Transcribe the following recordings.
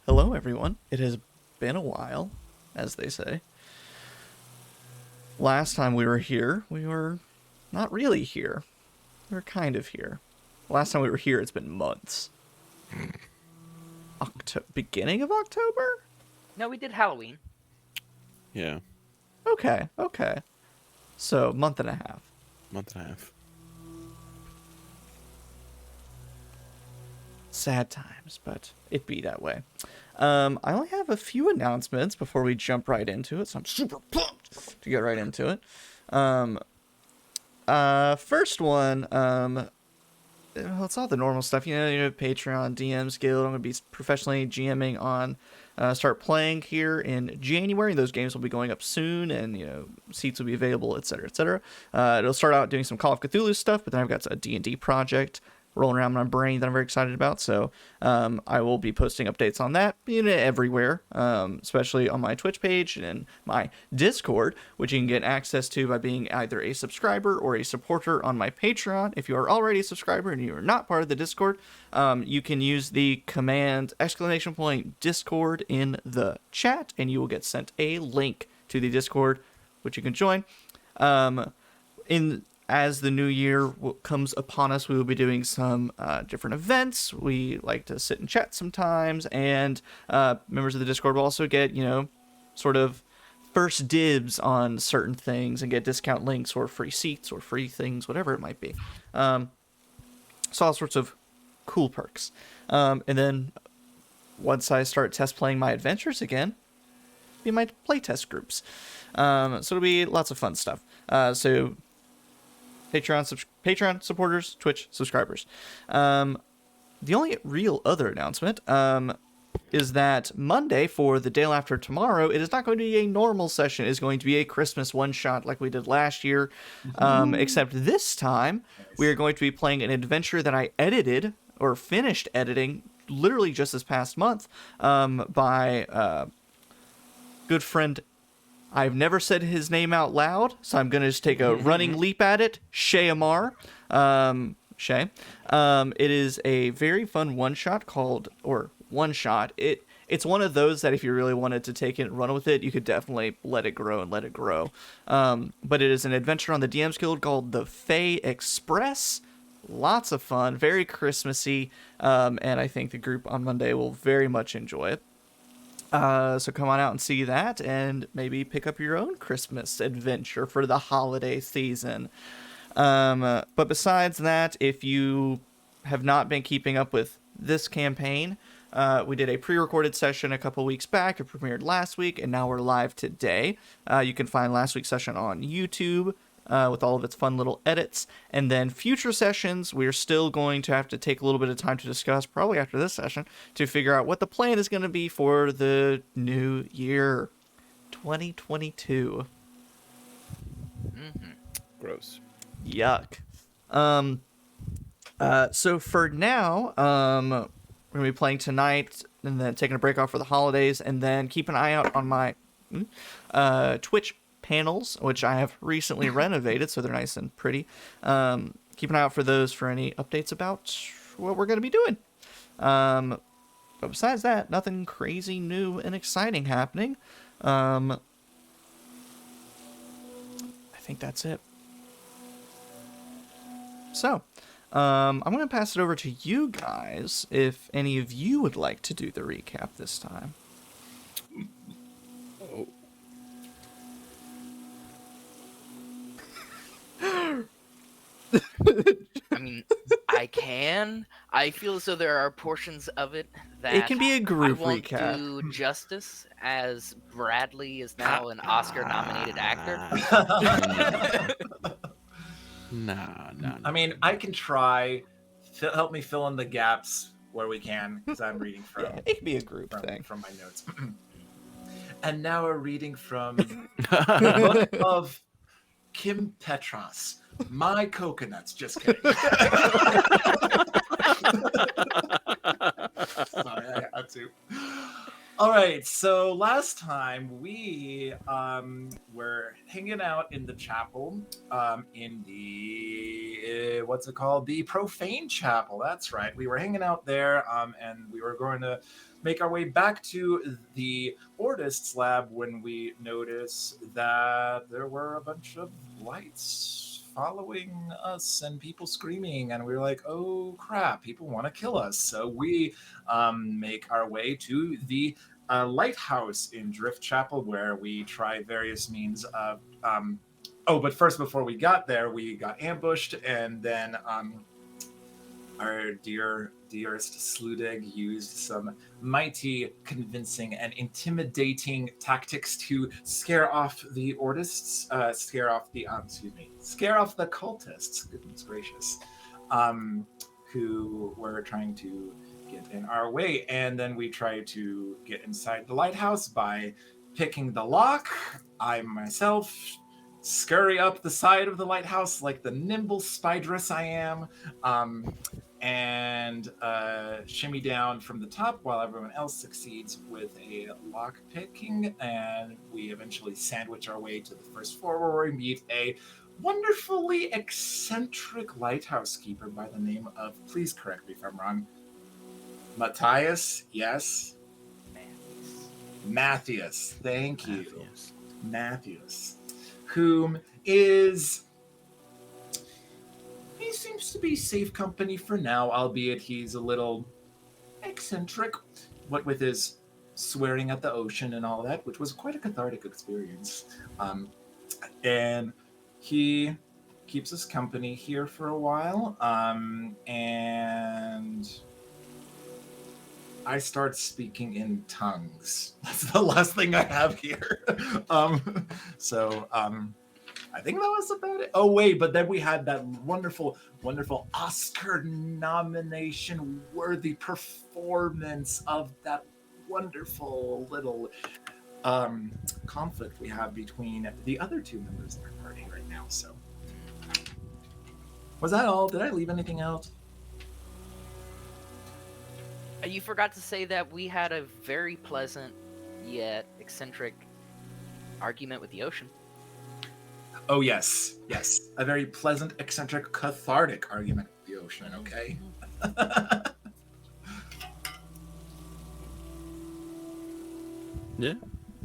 Hello, everyone. It has been a while, as they say. Last time we were here, we were not really here. We were kind of here. Last time we were here, it's been months. Beginning of October? No, we did Halloween. Yeah, Okay. So, month and a half. month and a half. Sad times, but it be that way. I only have a few announcements before we jump right into it, so I'm super pumped to get right into it. First one, well, it's all the normal stuff, Patreon, DMs Guild. I'm going to be professionally GMing on Start Playing here in January. Those games will be going up soon, and, seats will be available, etc., etc. It'll start out doing some Call of Cthulhu stuff, but then I've got a D&D project rolling around in my brain that I'm very excited about, so I will be posting updates on that everywhere, especially on my Twitch page and my Discord, which you can get access to by being either a subscriber or a supporter on my Patreon. If you are already a subscriber and you are not part of the Discord, you can use the command !Discord in the chat, and you will get sent a link to the Discord, which you can join. As the new year comes upon us, we will be doing some different events. We like to sit and chat sometimes, and members of the Discord will also get, sort of first dibs on certain things and get discount links or free seats or free things, whatever it might be. So all sorts of cool perks. And then once I start test playing my adventures again, be my playtest groups. So it'll be lots of fun stuff. So Patreon supporters, Twitch subscribers. The only real other announcement is that Monday, for the day after tomorrow, it is not going to be a normal session. It is going to be a Christmas one-shot like we did last year. Except this time, we are going to be playing an adventure that I edited, or finished editing, literally just this past month, by good friend. I've never said his name out loud, so I'm going to just take a running leap at it. Shay Amar. Shay. It is a very fun one-shot one-shot. It's one of those that if you really wanted to take it and run with it, you could definitely let it grow. But it is an adventure on the DMs Guild called the Fae Express. Lots of fun, very Christmassy, and I think the group on Monday will very much enjoy it. So come on out and see that, and maybe pick up your own Christmas adventure for the holiday season. But besides that, if you have not been keeping up with this campaign, we did a pre-recorded session a couple weeks back. It premiered last week, and now we're live today. You can find last week's session on YouTube, with all of its fun little edits. And then future sessions, we're still going to have to take a little bit of time to discuss, probably after this session, to figure out what the plan is going to be for the new year, 2022. Gross. Yuck. So for now, we're going to be playing tonight, and then taking a break off for the holidays, and then keep an eye out on my Twitch panels, which I have recently renovated, so they're nice and pretty. Keep an eye out for those for any updates about what we're going to be doing. But besides that, nothing crazy new and exciting happening. I think that's it. So, I'm going to pass it over to you guys if any of you would like to do the recap this time. I mean, I can. I feel as though there are portions of it that It can be a group I won't recap. do justice, as Bradley is now an Oscar-nominated actor. Nah. I mean, I can try. Help me fill in the gaps where we can, because I'm reading from. Yeah, it can be a group thing. From my notes. And now we're reading from the book of Kim Petras. My coconuts. Just kidding. Sorry, I had to. All right, so last time we were hanging out in the chapel, in the what's it called? The profane chapel. That's right. We were hanging out there, and we were going to make our way back to the Ordist's lab when we noticed that there were a bunch of lights following us and people screaming, and we were like, "Oh crap! People want to kill us!" So we make our way to the lighthouse in Driftchapel, where we try various means of. But first, before we got there, we got ambushed, and then our dearest Sludig used some mighty, convincing, and intimidating tactics to scare off the Ordists, scare off the cultists. Goodness gracious, who were trying to get in our way. And then we tried to get inside the lighthouse by picking the lock. I myself scurry up the side of the lighthouse like the nimble spideress I am, and shimmy down from the top while everyone else succeeds with a lock picking. And we eventually sandwich our way to the first floor, where we meet a wonderfully eccentric lighthouse keeper by the name of, please correct me if I'm wrong, Matthias, yes? Matthias, thank you. Matthias. Whom is... He seems to be safe company for now, albeit he's a little eccentric, what with his swearing at the ocean and all that, which was quite a cathartic experience. And he keeps us company here for a while, and... I start speaking in tongues. That's the last thing I have here. I think that was about it. Oh wait, but then we had that wonderful, wonderful Oscar nomination worthy performance of that wonderful little conflict we have between the other two members of our party right now. So, was that all? Did I leave anything out? You forgot to say that we had a very pleasant yet eccentric argument with the ocean. Oh, yes. Yes. A very pleasant, eccentric, cathartic argument with the ocean, okay? Yeah.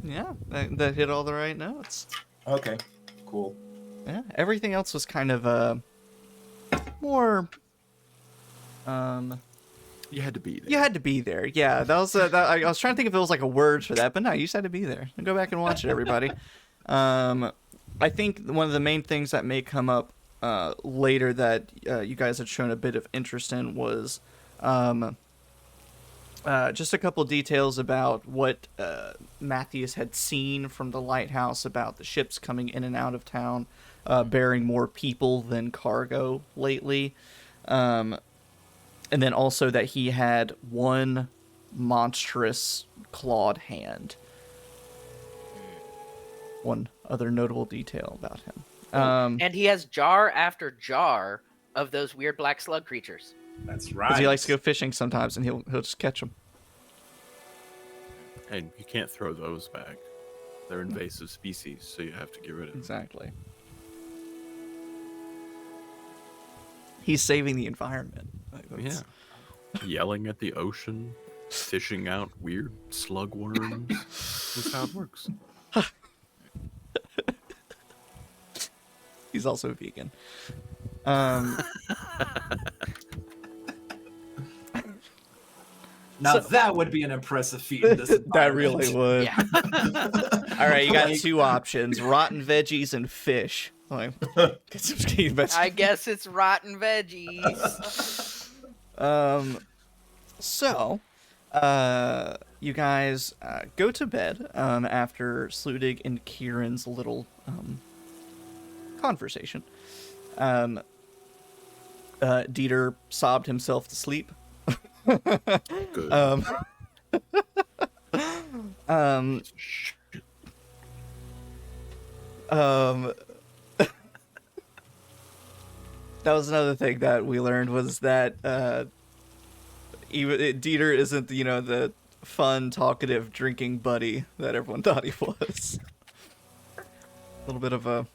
Yeah, that hit all the right notes. Okay, cool. Yeah, everything else was kind of more You had to be there. you had to be there. Yeah, that was I was trying to think if it was like a word for that, but no, you just had to be there. Go back and watch it, everybody. I think one of the main things that may come up later that you guys had shown a bit of interest in was just a couple details about what Matthias had seen from the lighthouse about the ships coming in and out of town, bearing more people than cargo lately. And then also that he had one monstrous clawed hand. One other notable detail about him. And he has jar after jar of those weird black slug creatures. That's right. Because he likes to go fishing sometimes, and he'll just catch them. And you can't throw those back. They're invasive species, so you have to get rid of them. Exactly. He's saving the environment. Like, Yeah. Yelling at the ocean, fishing out weird slug worms. That's how it works. He's also vegan. Now that would be an impressive feat in this That really would. Yeah. All right, you got Like- two options: rotten veggies and fish. Like, get some ski veggies. I guess it's rotten veggies. So, you guys go to bed after Sludig and Kieran's little conversation. Dieter sobbed himself to sleep. Good. Shit. That was another thing that we learned was that even Dieter isn't, the fun, talkative, drinking buddy that everyone thought he was. A little bit of a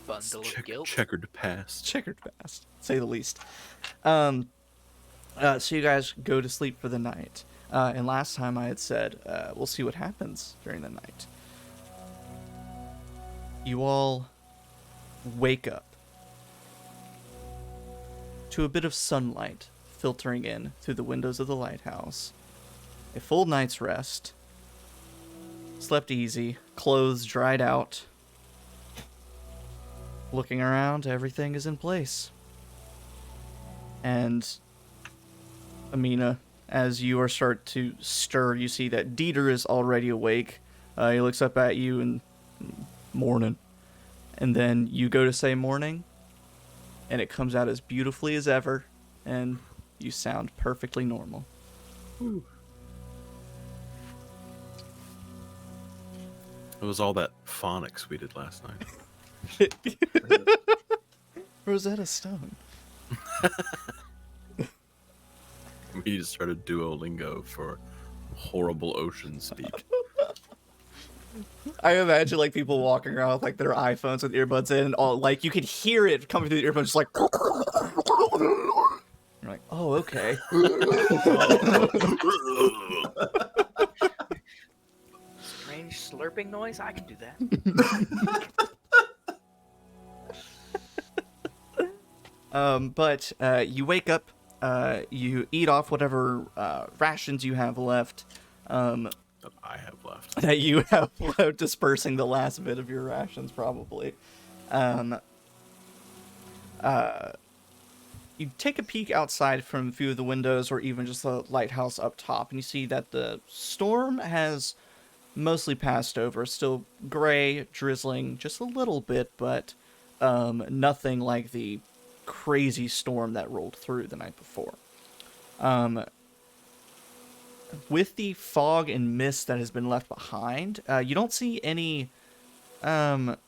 Bundle of guilt. Checkered past. checkered past, to say the least. So you guys go to sleep for the night. And last time I had said, we'll see what happens during the night. You all wake up to a bit of sunlight filtering in through the windows of the lighthouse. A full night's rest. Slept easy, clothes dried out. Looking around, everything is in place. And Aminah, as you start to stir, you see that Dieter is already awake. He looks up at you and morning. And then you go to say morning, and it comes out as beautifully as ever, and you sound perfectly normal. It was all that phonics we did last night. Rosetta Stone. We just started Duolingo for horrible ocean speak. I imagine like people walking around with like their iPhones with earbuds in, and all like you could hear it coming through the earbuds, just like. You're like, oh, okay. Strange slurping noise? I can do that. But you wake up, you eat off whatever rations you have left. That I have left. That you have left, dispersing the last bit of your rations, probably. You take a peek outside from a few of the windows, or even just the lighthouse up top, and you see that the storm has mostly passed over. Still gray, drizzling just a little bit, but nothing like the crazy storm that rolled through the night before. With the fog and mist that has been left behind, you don't see any, large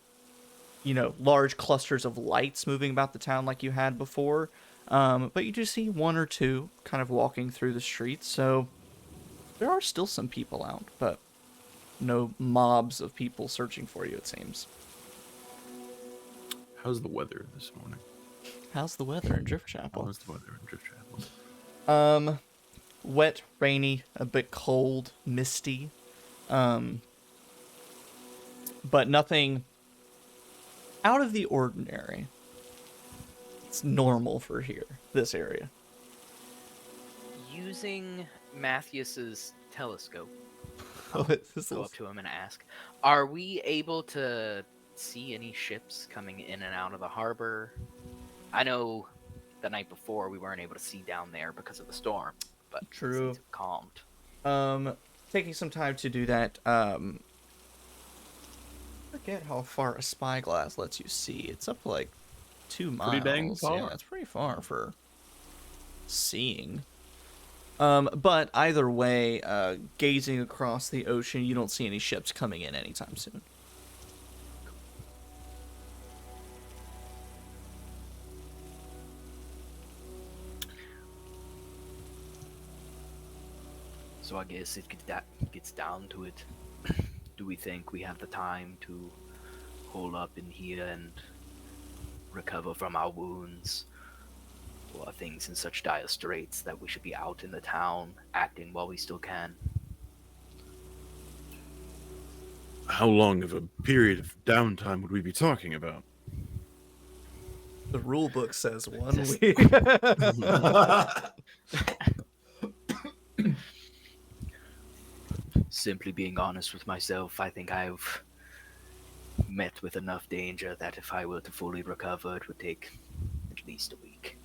clusters of lights moving about the town like you had before. But you do see one or two kind of walking through the streets, so there are still some people out, but no mobs of people searching for you, it seems. How's the weather this morning? How's the weather in Driftchapel? How's the weather in Driftchapel? Wet, rainy, a bit cold, misty. But nothing out of the ordinary. It's normal for here, this area. Using Matthias's telescope, Oh, it's go up to him and ask, are we able to see any ships coming in and out of the harbor? I know the night before we weren't able to see down there because of the storm, but True. It's calmed. Taking some time to do that. Forget how far a spyglass lets you see. It's up to like 2 miles. Pretty dang far. Yeah, it's pretty far for seeing. But either way, gazing across the ocean, you don't see any ships coming in anytime soon. So I guess it gets down to it. Do we think we have the time to hole up in here and recover from our wounds? Or are things in such dire straits that we should be out in the town, acting while we still can? How long of a period of downtime would we be talking about? The rule book says 1 Just- week. Simply being honest with myself, I think I've met with enough danger that if I were to fully recover, it would take at least a week.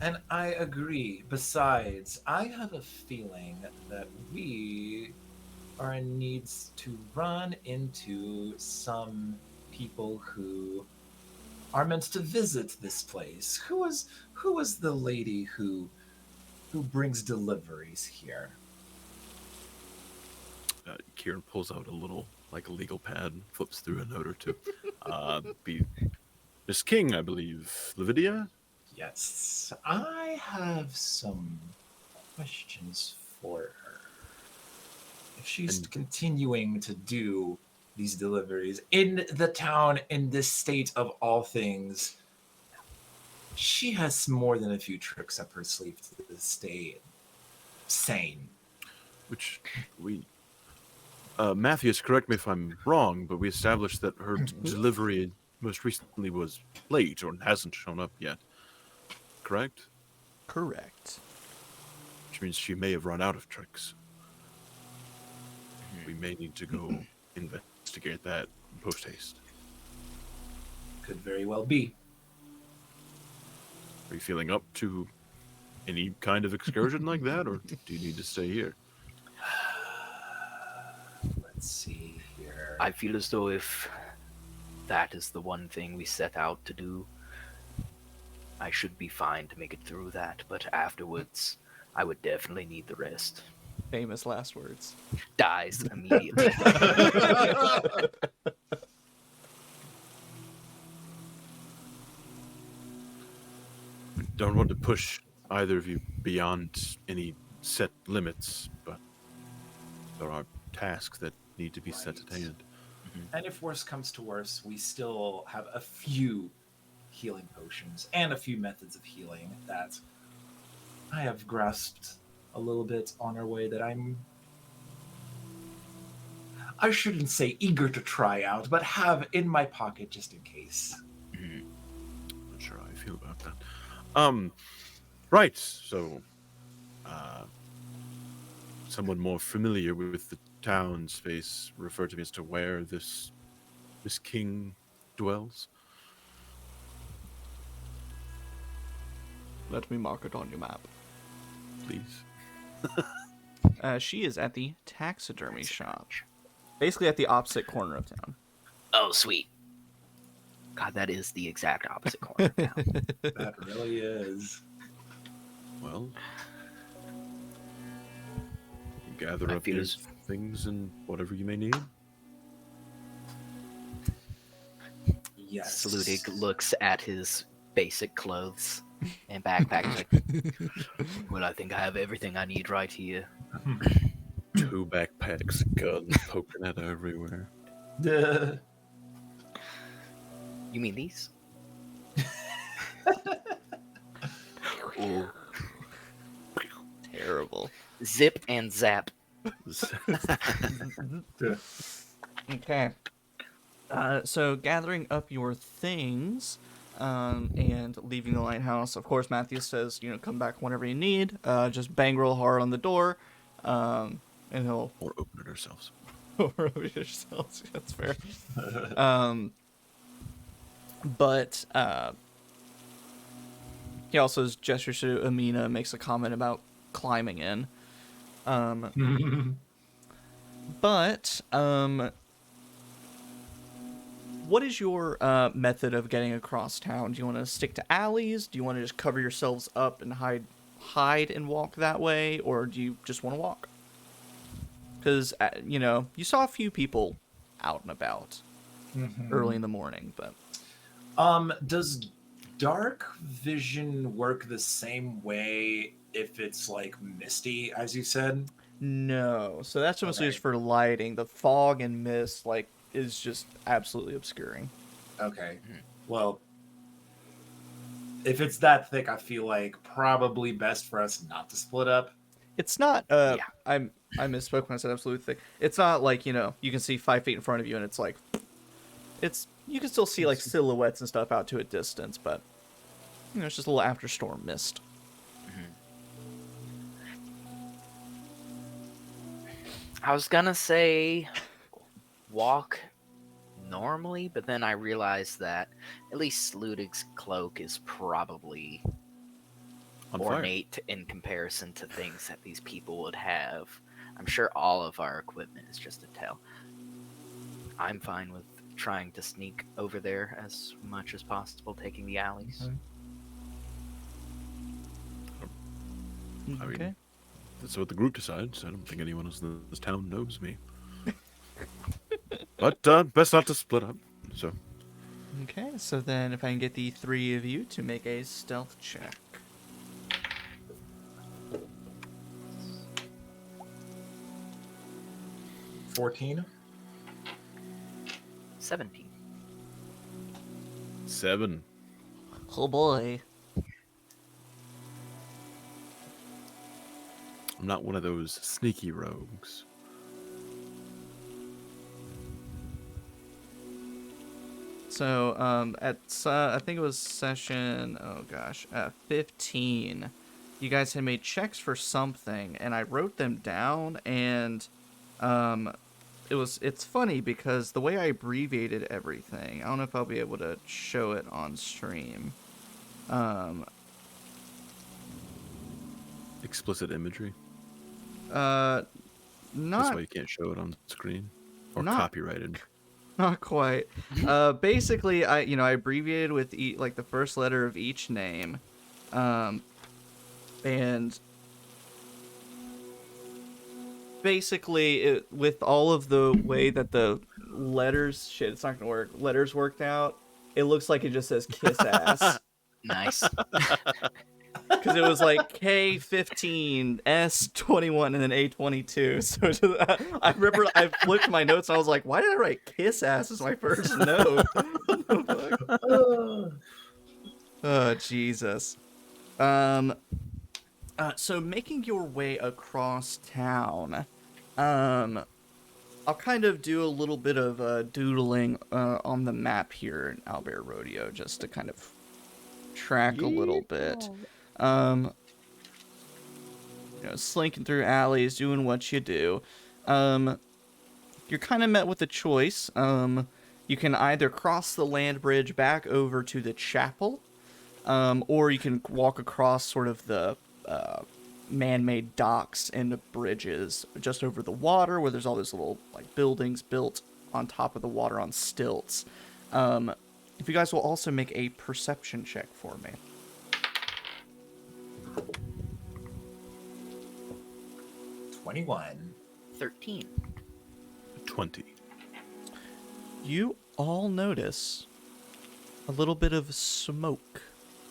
And I agree. Besides, I have a feeling that we are in needs to run into some people who are meant to visit this place. Who is the lady who brings deliveries here? Kieran pulls out a little, like a legal pad, flips through a note or two. Be Miss King, I believe. Lavidia? Yes, I have some questions for her. If she's And- continuing to do these deliveries in the town in this state of all things, she has more than a few tricks up her sleeve to stay sane. Which we Matthias, correct me if I'm wrong, but we established that her delivery most recently was late or hasn't shown up yet. Correct? Correct. Which means she may have run out of tricks. We may need to go investigate that post haste. Could very well be. Are you feeling up to any kind of excursion like that, or do you need to stay here? Let's see here. I feel as though if that is the one thing we set out to do, I should be fine to make it through that, but afterwards, I would definitely need the rest. Famous last words. Dies immediately. Don't want to push either of you beyond any set limits, but there are tasks that need to be set at Right. hand. And if worse comes to worse, we still have a few healing potions and a few methods of healing that I have grasped a little bit on our way that I shouldn't say eager to try out, but have in my pocket just in case. Not sure how I feel about that. Right. So, someone more familiar with the town space referred to me as to where this king dwells. Let me mark it on your map. Please. She is at the taxidermy shop. Basically at the opposite corner of town. Oh, sweet. God, that is the exact opposite corner of town. That really is. Well, gather I up feel your as- things and whatever you may need. Yes. Saludig looks at his basic clothes and backpack. He's like, well, I think I have everything I need right here. 2 backpacks, guns poking out everywhere. Duh. You mean these? Ooh. Terrible. Zip and zap. Okay. So gathering up your things and leaving the lighthouse. Of course, Matthias says, come back whenever you need. Just bang real hard on the door, and he'll Or open it ourselves. over yourselves. That's fair. But he also gestures to Aminah, makes a comment about climbing in. But what is your method of getting across town? Do you want to stick to alleys? Do you want to just cover yourselves up and hide and walk that way, or do you just want to walk? Because you saw a few people out and about early in the morning, but Does dark vision work the same way if it's like misty, as you said? no. So that's mostly Okay. just for lighting. The fog and mist is just absolutely obscuring. Okay. Well, if it's that thick, I feel like probably best for us not to split up. It's not. Yeah. I misspoke when I said absolute thick. It's not like you can see 5 feet in front of you, and it's like, you can still see like silhouettes and stuff out to a distance, but it's just a little after storm mist. I was gonna say walk normally, but then I realized that at least Sludig's cloak is probably On fire. ornate in comparison to things that these people would have. I'm sure all of our equipment is just a tell. I'm fine with trying to sneak over there as much as possible, taking the alleys. I mean, Okay. that's what the group decides. I don't think anyone else in this town knows me. But best not to split up. So Okay, so then if I can get the three of you to make a stealth check. 14. 17. 7. Oh boy. I'm not one of those sneaky rogues. So, I think it was session, 15, you guys had made checks for something, and I wrote them down, and, it's funny because the way I abbreviated everything, I don't know if I'll be able to show it on stream. Explicit imagery. Not That's why you can't show it on screen. Or Not- copyrighted. Not quite. Basically, I abbreviated with like the first letter of each name, and basically with all of the way that the letters, it's not gonna work. Letters worked out. It looks like it just says kiss ass. Nice. Because it was like K15, S21, and then A22. So I remember I flipped my notes and I was like, why did I write kiss ass as my first note? What the fuck? Oh, Jesus. So making your way across town, I'll kind of do a little bit of doodling on the map here in Albert Rodeo just to kind of track a little bit. Slinking through alleys, doing what you do. You're kind of met with a choice. You can either cross the land bridge back over to the chapel, or you can walk across sort of the man-made docks and bridges just over the water, where there's all those little like buildings built on top of the water on stilts. If you guys will also make a perception check for me. 21. 13. 20. You all notice a little bit of smoke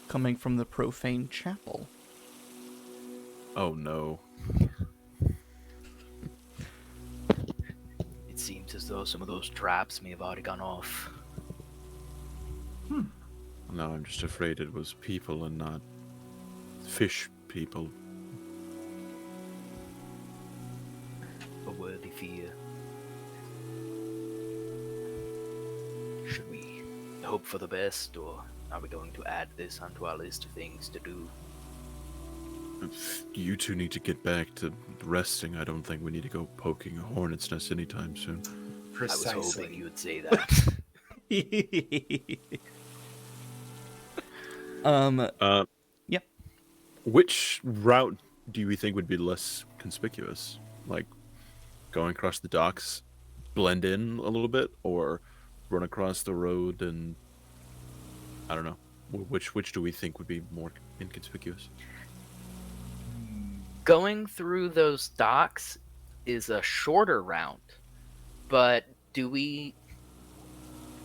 coming from the profane chapel. Oh no. It seems as though some of those traps may have already gone off. Now I'm just afraid it was people and not fish people. A worthy fear. Should we hope for the best, or are we going to add this onto our list of things to do? You two need to get back to resting. I don't think we need to go poking a hornet's nest anytime soon. Precisely. I was hoping you would say that. Yeah. Which route do you think would be less conspicuous? Like going across the docks, blend in a little bit, or run across the road and I don't know. Which do we think would be more inconspicuous? Going through those docks is a shorter route, but do we,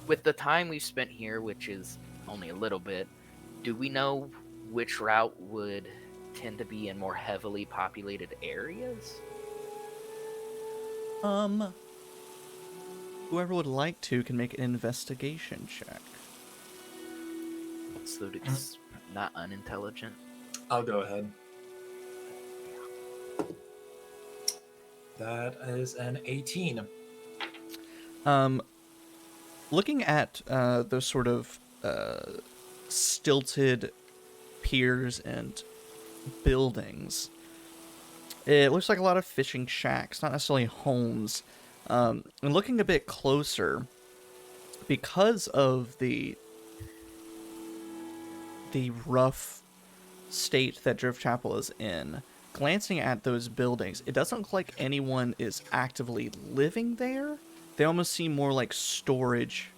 with the time we've spent here, which is only a little bit, do we know which route would tend to be in more heavily populated areas? Whoever would like to can make an investigation check. So that it's not unintelligent. I'll go ahead. That is an 18. Looking at those sort of stilted piers and buildings, it looks like a lot of fishing shacks, not necessarily homes. And looking a bit closer, because of the rough state that Driftchapel is in, glancing at those buildings, it doesn't look like anyone is actively living there. They almost seem more like storage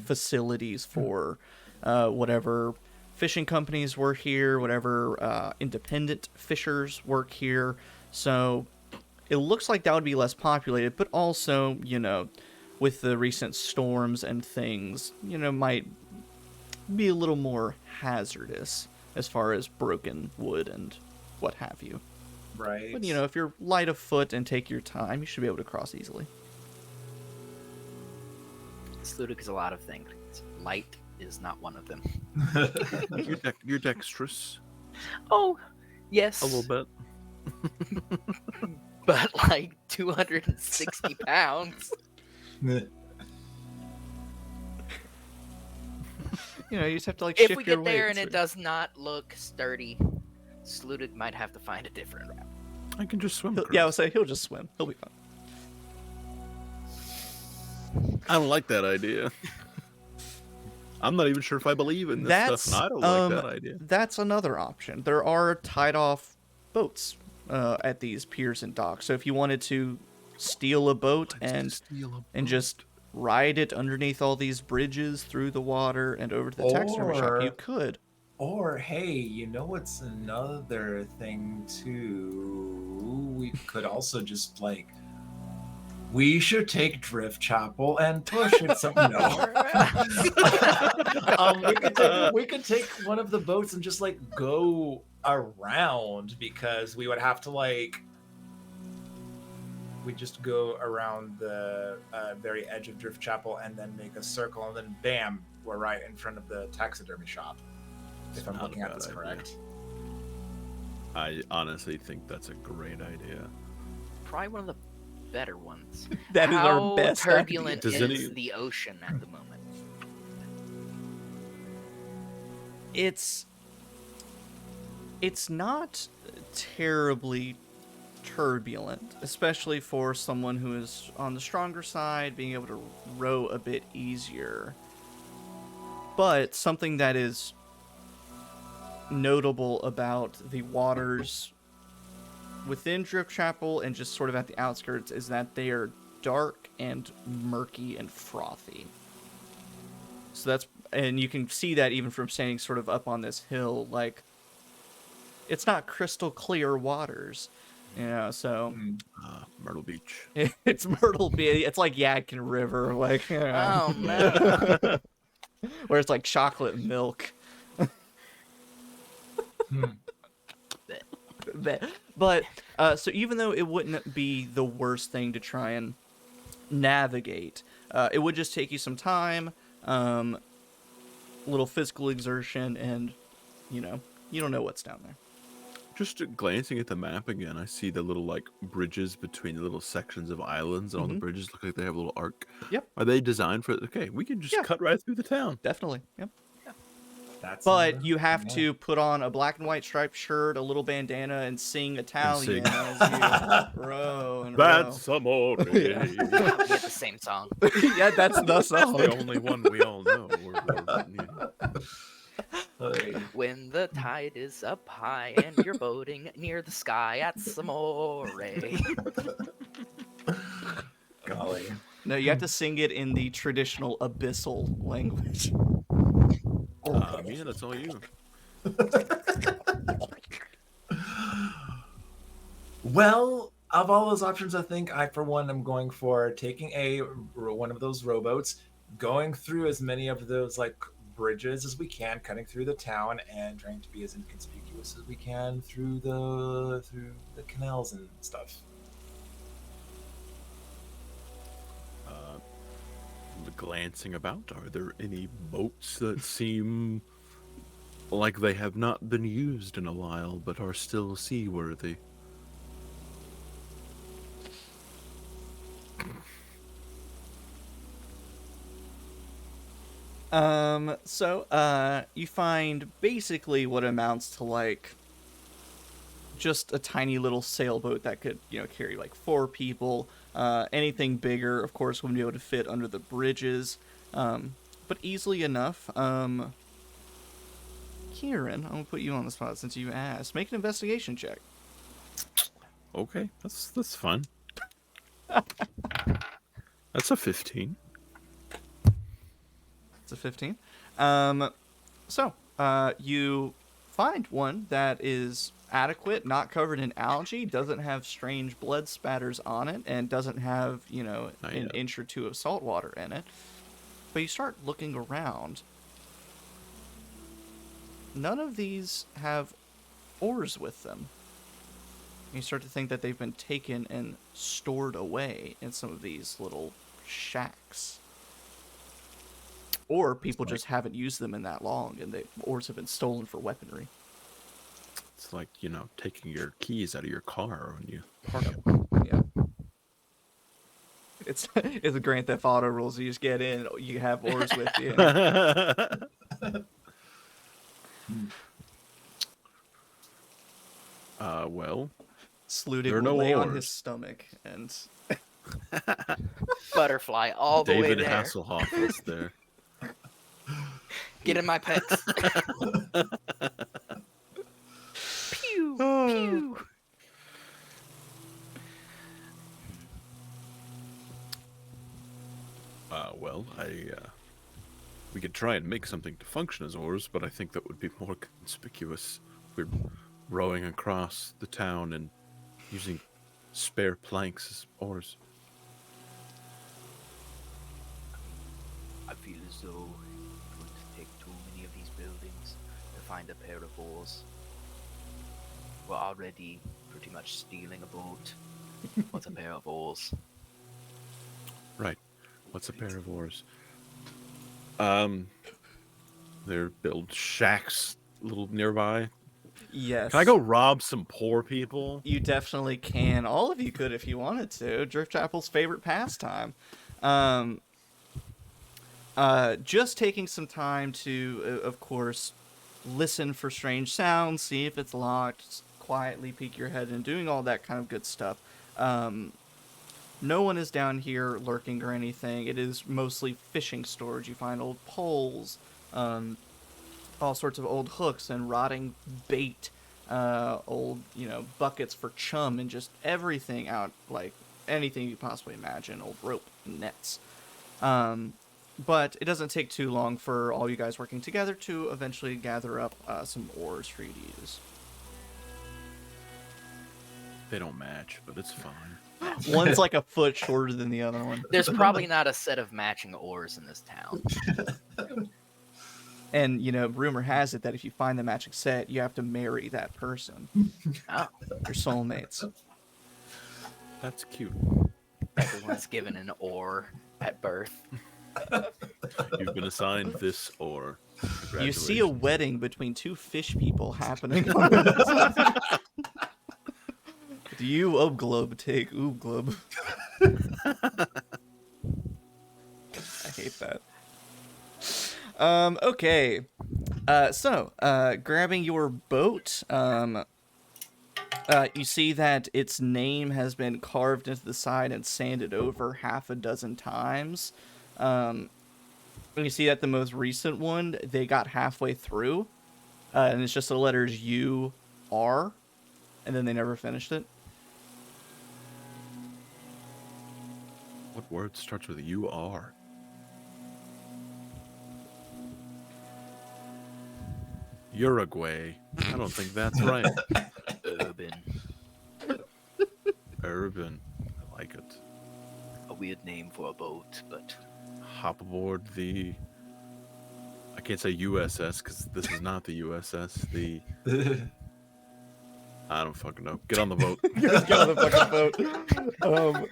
facilities for whatever fishing companies work here, whatever independent fishers work here. So it looks like that would be less populated, but also, with the recent storms and things, might be a little more hazardous as far as broken wood and what have you. Right. But, if you're light of foot and take your time, you should be able to cross easily. Sludic is a lot of things. Light is not one of them. You're dexterous Oh, yes. a little bit. But like 260 pounds. You just have to If shift we your get there weight and it through. does not look sturdy, Sludic might have to find a different route. I can just swim. Yeah, I would say he'll just swim. He'll be fine. I don't like that idea. I'm not even sure if I believe in this stuff, and I don't like that idea. That's another option. There are tied off boats at these piers and docks. So if you wanted to steal a boat and just ride it underneath all these bridges through the water and over to the taxidermy shop, you could. Or hey, you know what's another thing too? We could also just we should take Driftchapel and push it some. No. We could take one of the boats and just go around, because we would have to we just go around the very edge of Driftchapel and then make a circle, and then bam, we're right in front of the taxidermy shop. If I'm looking at this correct. I honestly think that's a great idea. Probably one of the better ones. That is our best How turbulent idea. is the ocean at the moment? It's not terribly turbulent, especially for someone who is on the stronger side, being able to row a bit easier. But something that is notable about the waters within Driftchapel and just sort of at the outskirts is that they are dark and murky and frothy. So and you can see that even from standing sort of up on this hill, it's not crystal clear waters, so. Myrtle Beach. It's Myrtle Beach. It's like Yadkin River, Oh, man. where it's like chocolate milk. But so even though it wouldn't be the worst thing to try and navigate, it would just take you some time, little physical exertion, and you don't know what's down there. Just glancing at the map again, I see the little bridges between the little sections of islands, and all the bridges look like they have a little arc. Yep. Are they designed for? Okay, we can just cut right through the town. Definitely. Yep. But you have to put on a black and white striped shirt, a little bandana, and sing Italian as you row and That's amore. We get the same song. yeah, that's the song. the only one we all know. When the tide is up high and you're boating near the sky, that's amore. Golly. No, you have to sing it in the traditional abyssal language. Yeah, that's all you. Well, of all those options, I think I, for one, am going for taking one of those rowboats, going through as many of those bridges as we can, cutting through the town, and trying to be as inconspicuous as we can through the canals and stuff. Glancing about, are there any boats that seem like they have not been used in a while but are still seaworthy? So you find basically what amounts to just a tiny little sailboat that could, carry 4 people. Anything bigger, of course, wouldn't be able to fit under the bridges, but easily enough. Kieran, I'm gonna put you on the spot since you asked. Make an investigation check. Okay, that's fun. That's a 15. It's a 15. So you find one that is adequate, not covered in algae, doesn't have strange blood spatters on it, and doesn't have, Not an yet. inch or two of salt water in it. But you start looking around. None of these have oars with them. You start to think that they've been taken and stored away in some of these little shacks. Or people just haven't used them in that long, and the oars have been stolen for weaponry. It's like, taking your keys out of your car when you park it. Yeah. It's a Grand Theft Auto rules. You just get in, you have oars with you. Well, Sludig there are will no lay on his oars. stomach, and Butterfly all the way David there. Hasselhoff is there. Get in my pets. Pew, pew. Well, we could try and make something to function as oars, but I think that would be more conspicuous. We're rowing across the town and using spare planks as oars. I feel as though it would take too many of these buildings to find a pair of oars. We're already pretty much stealing a boat. What's a pair of oars? Right. What's a pair of oars? They're built shacks a little nearby. yes. Can I go rob some poor people? You definitely can. All of you could if you wanted to. Driftchapel's favorite pastime. Just taking some time to, of course, listen for strange sounds, see if it's locked, quietly peek your head, and doing all that kind of good stuff. No one is down here lurking or anything. It is mostly fishing storage. You find old poles, all sorts of old hooks and rotting bait, old, buckets for chum, and just everything out, like anything you possibly imagine, old rope, nets. But it doesn't take too long for all you guys working together to eventually gather up some oars for you to use. They don't match, but it's fine. One's like a foot shorter than the other one. There's probably not a set of matching oars in this town. And, rumor has it that if you find the matching set, you have to marry that person. Oh, Your soulmates. That's cute. everyone's given an oar at birth. You've been assigned this oar. You see a wedding between two fish people happening. Do you, Globe, take Globe? I hate that. Okay. So, grabbing your boat, you see that its name has been carved into the side and sanded over half a dozen times. And you see that the most recent one, they got halfway through, and it's just the letters U-R, and then they never finished it. What word starts with U-R? Uruguay. I don't think that's right. Urban. Urban. I like it. A weird name for a boat, but Hop aboard the... I can't say USS because this is not the USS. The... I don't fucking know. Get on the boat. Just get on the fucking boat.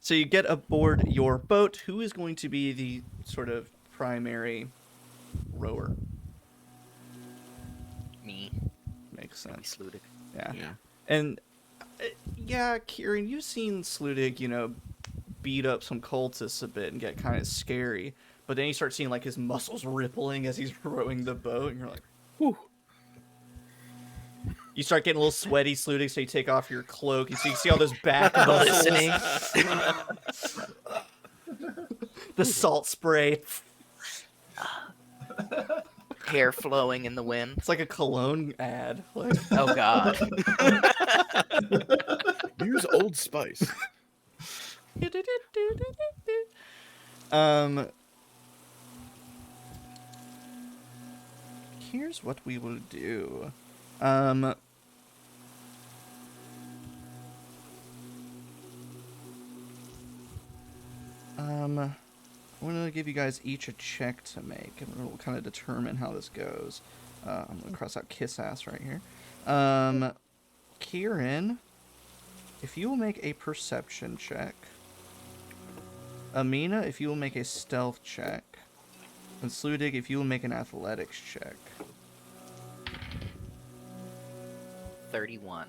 So you get aboard your boat. Who is going to be the sort of primary rower? me. Makes Maybe sense. Sludig. Yeah. Yeah. And yeah, Kieran, you've seen Sludig, beat up some cultists a bit and get kind of scary. But then you start seeing like his muscles rippling as he's rowing the boat, and you're like, whew. You start getting a little sweaty, Sludig, so you take off your cloak. So you see all those back muscles. Listening. The salt spray. Hair flowing in the wind. It's like a cologne ad. Like, Oh god. Use Old Spice. here's what we will do. I'm going to give you guys each a check to make, and we'll kind of determine how this goes. I'm going to cross out kiss ass right here. Kieran, if you will make a perception check. Aminah, if you will make a stealth check. And Sludig, if you will make an athletics check. 31.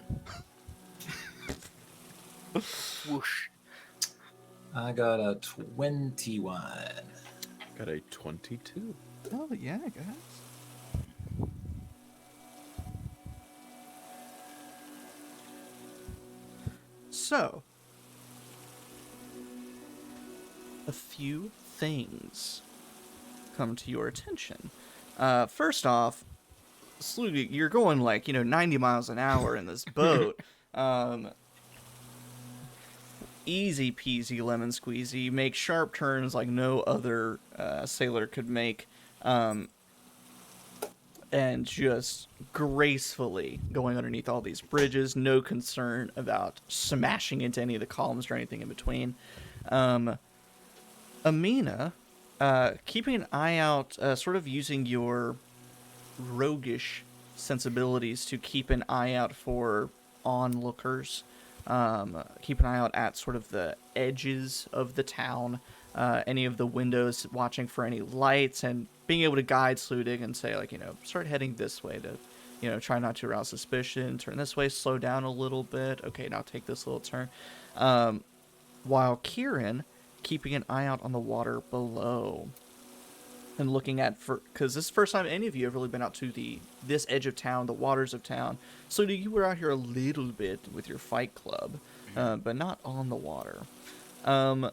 Whoosh. I got a 21. Got a 22. Oh, yeah, guys. So, a few things come to your attention. First off, Sludig, you're going 90 miles an hour in this boat. Easy peasy lemon squeezy. You make sharp turns like no other sailor could make. And just gracefully going underneath all these bridges. No concern about smashing into any of the columns or anything in between. Aminah, keeping an eye out, sort of using your roguish sensibilities to keep an eye out for onlookers. Keep an eye out at sort of the edges of the town, any of the windows, watching for any lights, and being able to guide Sludig and say, start heading this way to, try not to arouse suspicion, turn this way, slow down a little bit, okay, now take this little turn. While Kieran, keeping an eye out on the water below. And looking at, because this is the first time any of you have really been out to this edge of town, the waters of town. So you were out here a little bit with your fight club, but not on the water. One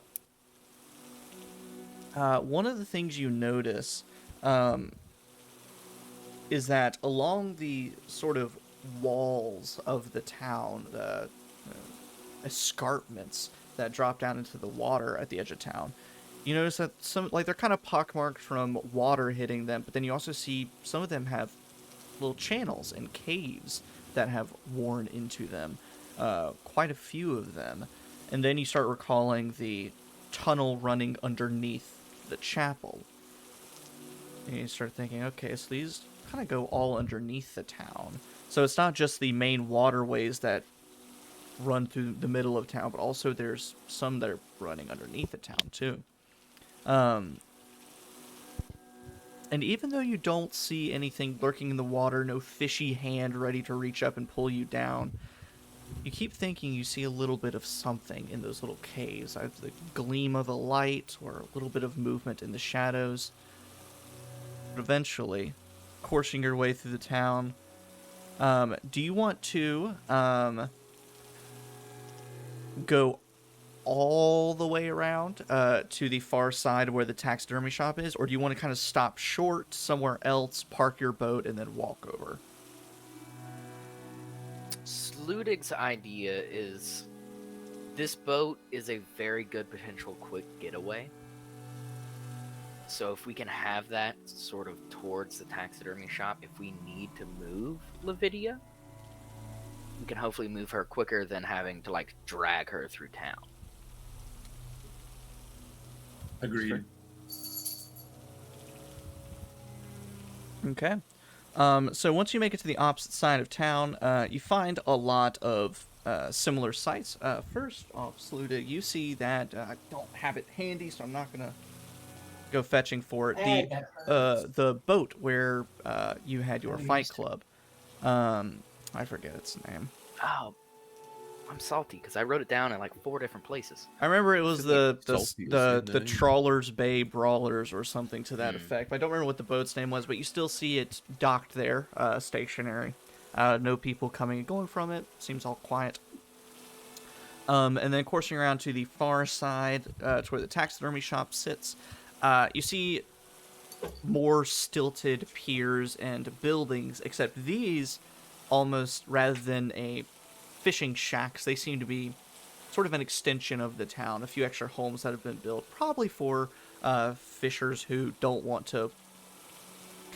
of the things you notice is that along the sort of walls of the town, the escarpments that drop down into the water at the edge of town, you notice that some, they're kind of pockmarked from water hitting them, but then you also see some of them have little channels and caves that have worn into them. Quite a few of them. And then you start recalling the tunnel running underneath the chapel. And you start thinking, okay, so these kind of go all underneath the town. So it's not just the main waterways that run through the middle of town, but also there's some that are running underneath the town, too. And even though you don't see anything lurking in the water, no fishy hand ready to reach up and pull you down, you keep thinking you see a little bit of something in those little caves. Either the gleam of a light or a little bit of movement in the shadows. But eventually, coursing your way through the town, do you want to go all the way around to the far side where the taxidermy shop is, or do you want to kind of stop short somewhere else, park your boat, and then walk over? Sludig's idea is this boat is a very good potential quick getaway. So if we can have that sort of towards the taxidermy shop, if we need to move Lavidia, we can hopefully move her quicker than having to drag her through town. Agreed. Okay. So once you make it to the opposite side of town, you find a lot of similar sights. First off, Sludig, you see that I don't have it handy, so I'm not gonna go fetching for it. The boat where you had your fight club. I forget its name. Oh, I'm salty because I wrote it down in 4 different places. I remember it was the Salty is the name. Trawler's Bay Brawlers or something to that effect. I don't remember what the boat's name was, but you still see it docked there, stationary. No people coming and going from it. Seems all quiet. And then coursing around to the far side, to where the taxidermy shop sits, you see more stilted piers and buildings, except these almost, rather than a fishing shacks, they seem to be sort of an extension of the town. A few extra homes that have been built, probably for fishers who don't want to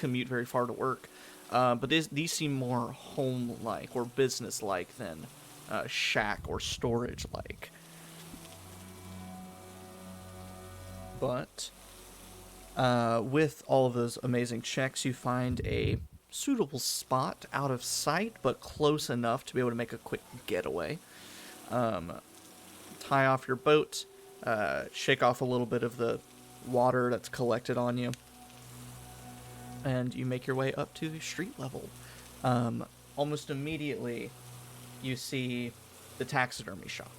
commute very far to work. But these seem more home-like or business-like than shack or storage-like. But with all of those amazing checks, you find a suitable spot out of sight, but close enough to be able to make a quick getaway. Tie off your boat, shake off a little bit of the water that's collected on you, and you make your way up to street level. Almost immediately, you see the taxidermy shop.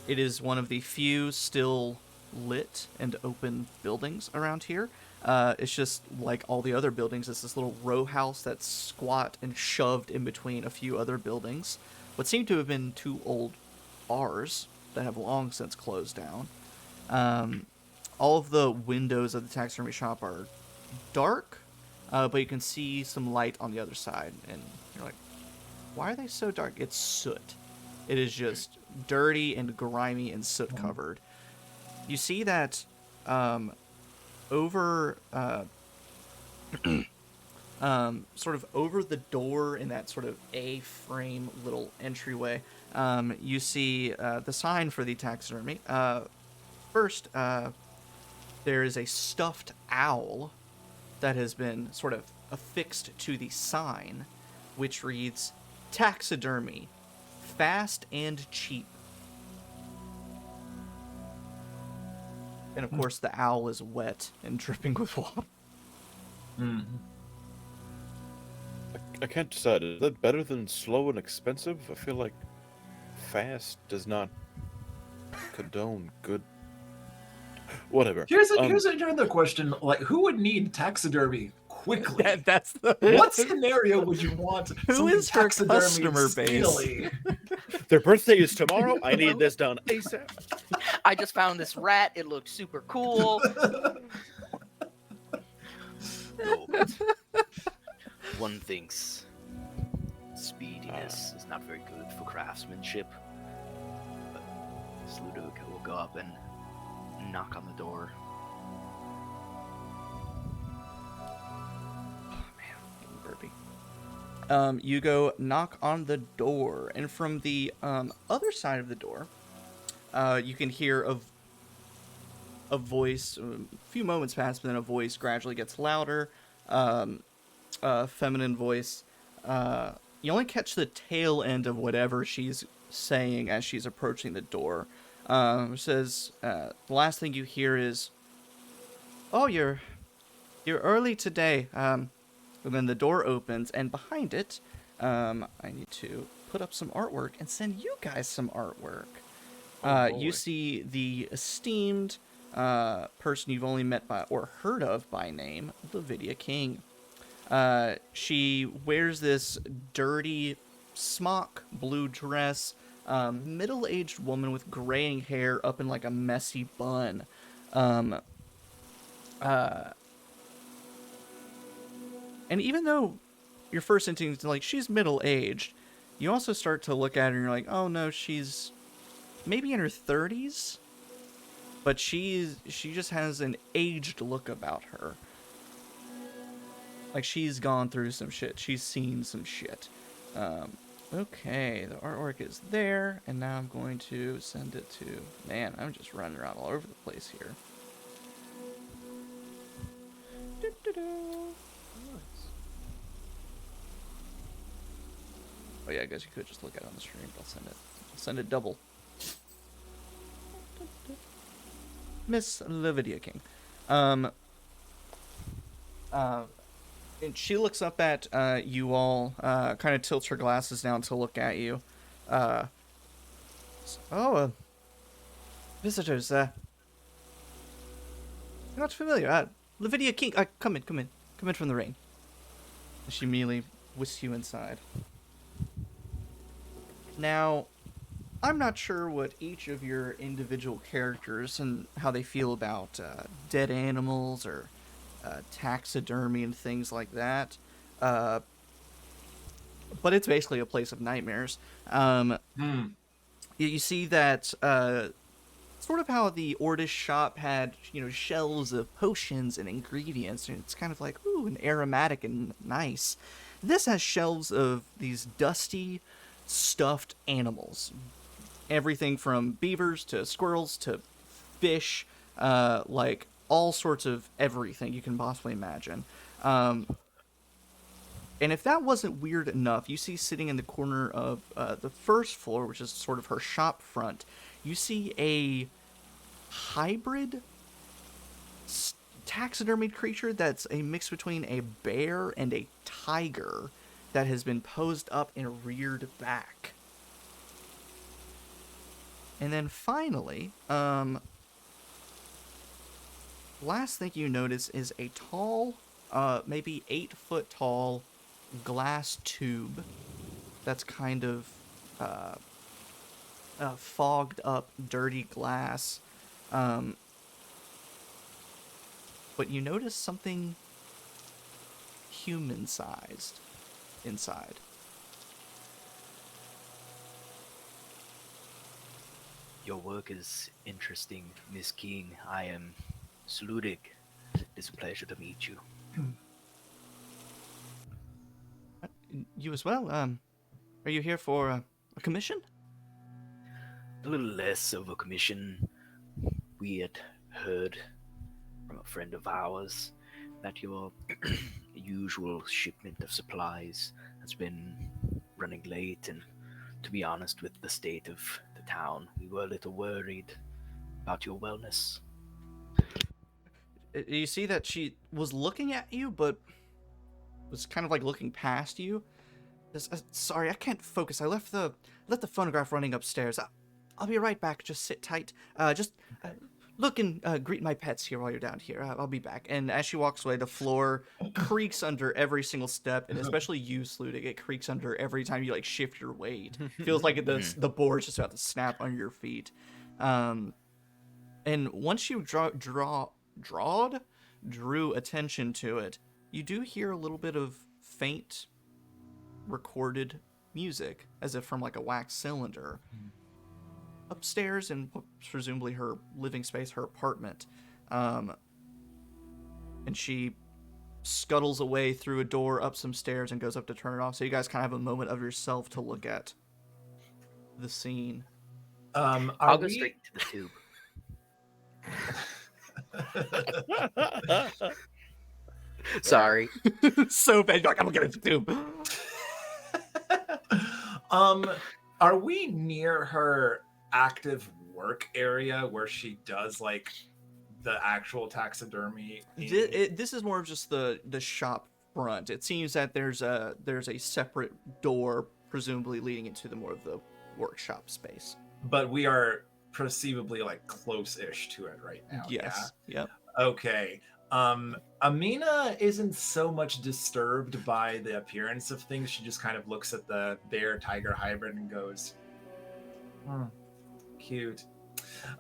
It is one of the few still lit and open buildings around here. It's just like all the other buildings. It's this little row house that's squat and shoved in between a few other buildings. What seem to have been two old bars that have long since closed down. All of the windows of the taxidermy shop are dark, but you can see some light on the other side. And you're like, why are they so dark? It's soot. It is just dirty and grimy and soot covered. You see that over sort of over the door in that sort of A-frame little entryway, you see the sign for the taxidermy. First, there is a stuffed owl that has been sort of affixed to the sign, which reads, "Taxidermy, fast and cheap." And of course, the owl is wet and dripping with water. I can't decide. Is that better than slow and expensive? I feel like fast does not condone good. Whatever. Here's another question: like, who would need taxidermy quickly? That's the What scenario would you want? Who is her customer base? Speedily? Their birthday is tomorrow. I need this done ASAP. I just found this rat. It looked super cool. No, but one thinks speediness is not very good for craftsmanship. But Sludoka will go up and knock on the door. Oh, man, burpee. You go knock on the door, and from the other side of the door, you can hear a voice. A few moments pass, but then a voice gradually gets louder. A feminine voice. You only catch the tail end of whatever she's saying as she's approaching the door. It says, the last thing you hear is, "Oh, you're early today." And then the door opens, and behind it, I need to put up some artwork and send you guys some artwork. You see the esteemed person you've only met by or heard of by name, Lavidia King. She wears this dirty smock blue dress, middle-aged woman with graying hair up in like a messy bun. And even though your first instinct is like, she's middle-aged, you also start to look at her and you're like, oh no, she's maybe in her 30s, but she just has an aged look about her. Like, she's gone through some shit. She's seen some shit. Okay, the artwork is there, and now I'm going to send it to... Man, I'm just running around all over the place here. Oh yeah, I guess you could just look at it on the stream, but I'll send it double. Miss Lavidia King. And she looks up at you all, kind of tilts her glasses down to look at you. Visitors, you're not familiar. Lavidia King, come in from the rain. She immediately whisks you inside. Now, I'm not sure what each of your individual characters and how they feel about dead animals or taxidermy and things like that. But it's basically a place of nightmares. You see that sort of how the Ordish shop had, shelves of potions and ingredients, and it's kind of like, ooh, and aromatic and nice. This has shelves of these dusty, stuffed animals. Everything from beavers to squirrels to fish, like all sorts of everything you can possibly imagine. And if that wasn't weird enough, you see sitting in the corner of the first floor, which is sort of her shop front, you see a hybrid taxidermied creature that's a mix between a bear and a tiger that has been posed up and reared back. And then finally, last thing you notice is a tall, maybe 8-foot tall glass tube that's kind of fogged up, dirty glass. But you notice something human-sized inside. Your work is interesting, Miss King. I am Sludig. It is a pleasure to meet you. You as well. Are you here for a commission? A little less of a commission. We had heard from a friend of ours that your usual shipment of supplies has been running late, and to be honest, with the state of the town, we were a little worried about your wellness. You see that she was looking at you, but was kind of like looking past you. Sorry, I can't focus. I left the phonograph running upstairs. I'll be right back. Just sit tight. Just look and greet my pets here while you're down here. I'll be back. And as she walks away, the floor creaks under every single step, and especially you, Sludig, it creaks under every time you like shift your weight. Feels like the board's just about to snap under your feet. And once you drew attention to it, you do hear a little bit of faint recorded music, as if from like a wax cylinder. Upstairs in presumably her living space, her apartment. And she scuttles away through a door, up some stairs, and goes up to turn it off. So you guys kind of have a moment of yourself to look at the scene. I'll go straight to the tube. Sorry. So bad. You're like, I'm gonna get it too. Are we near her active work area where she does like the actual taxidermy? This is more of just the shop front. It seems that there's a separate door, presumably leading into the more of the workshop space. But we are perceivably like close-ish to it right now. Yes. Yeah? Yep. Okay. Aminah isn't so much disturbed by the appearance of things. She just kind of looks at the bear-tiger hybrid and goes, cute.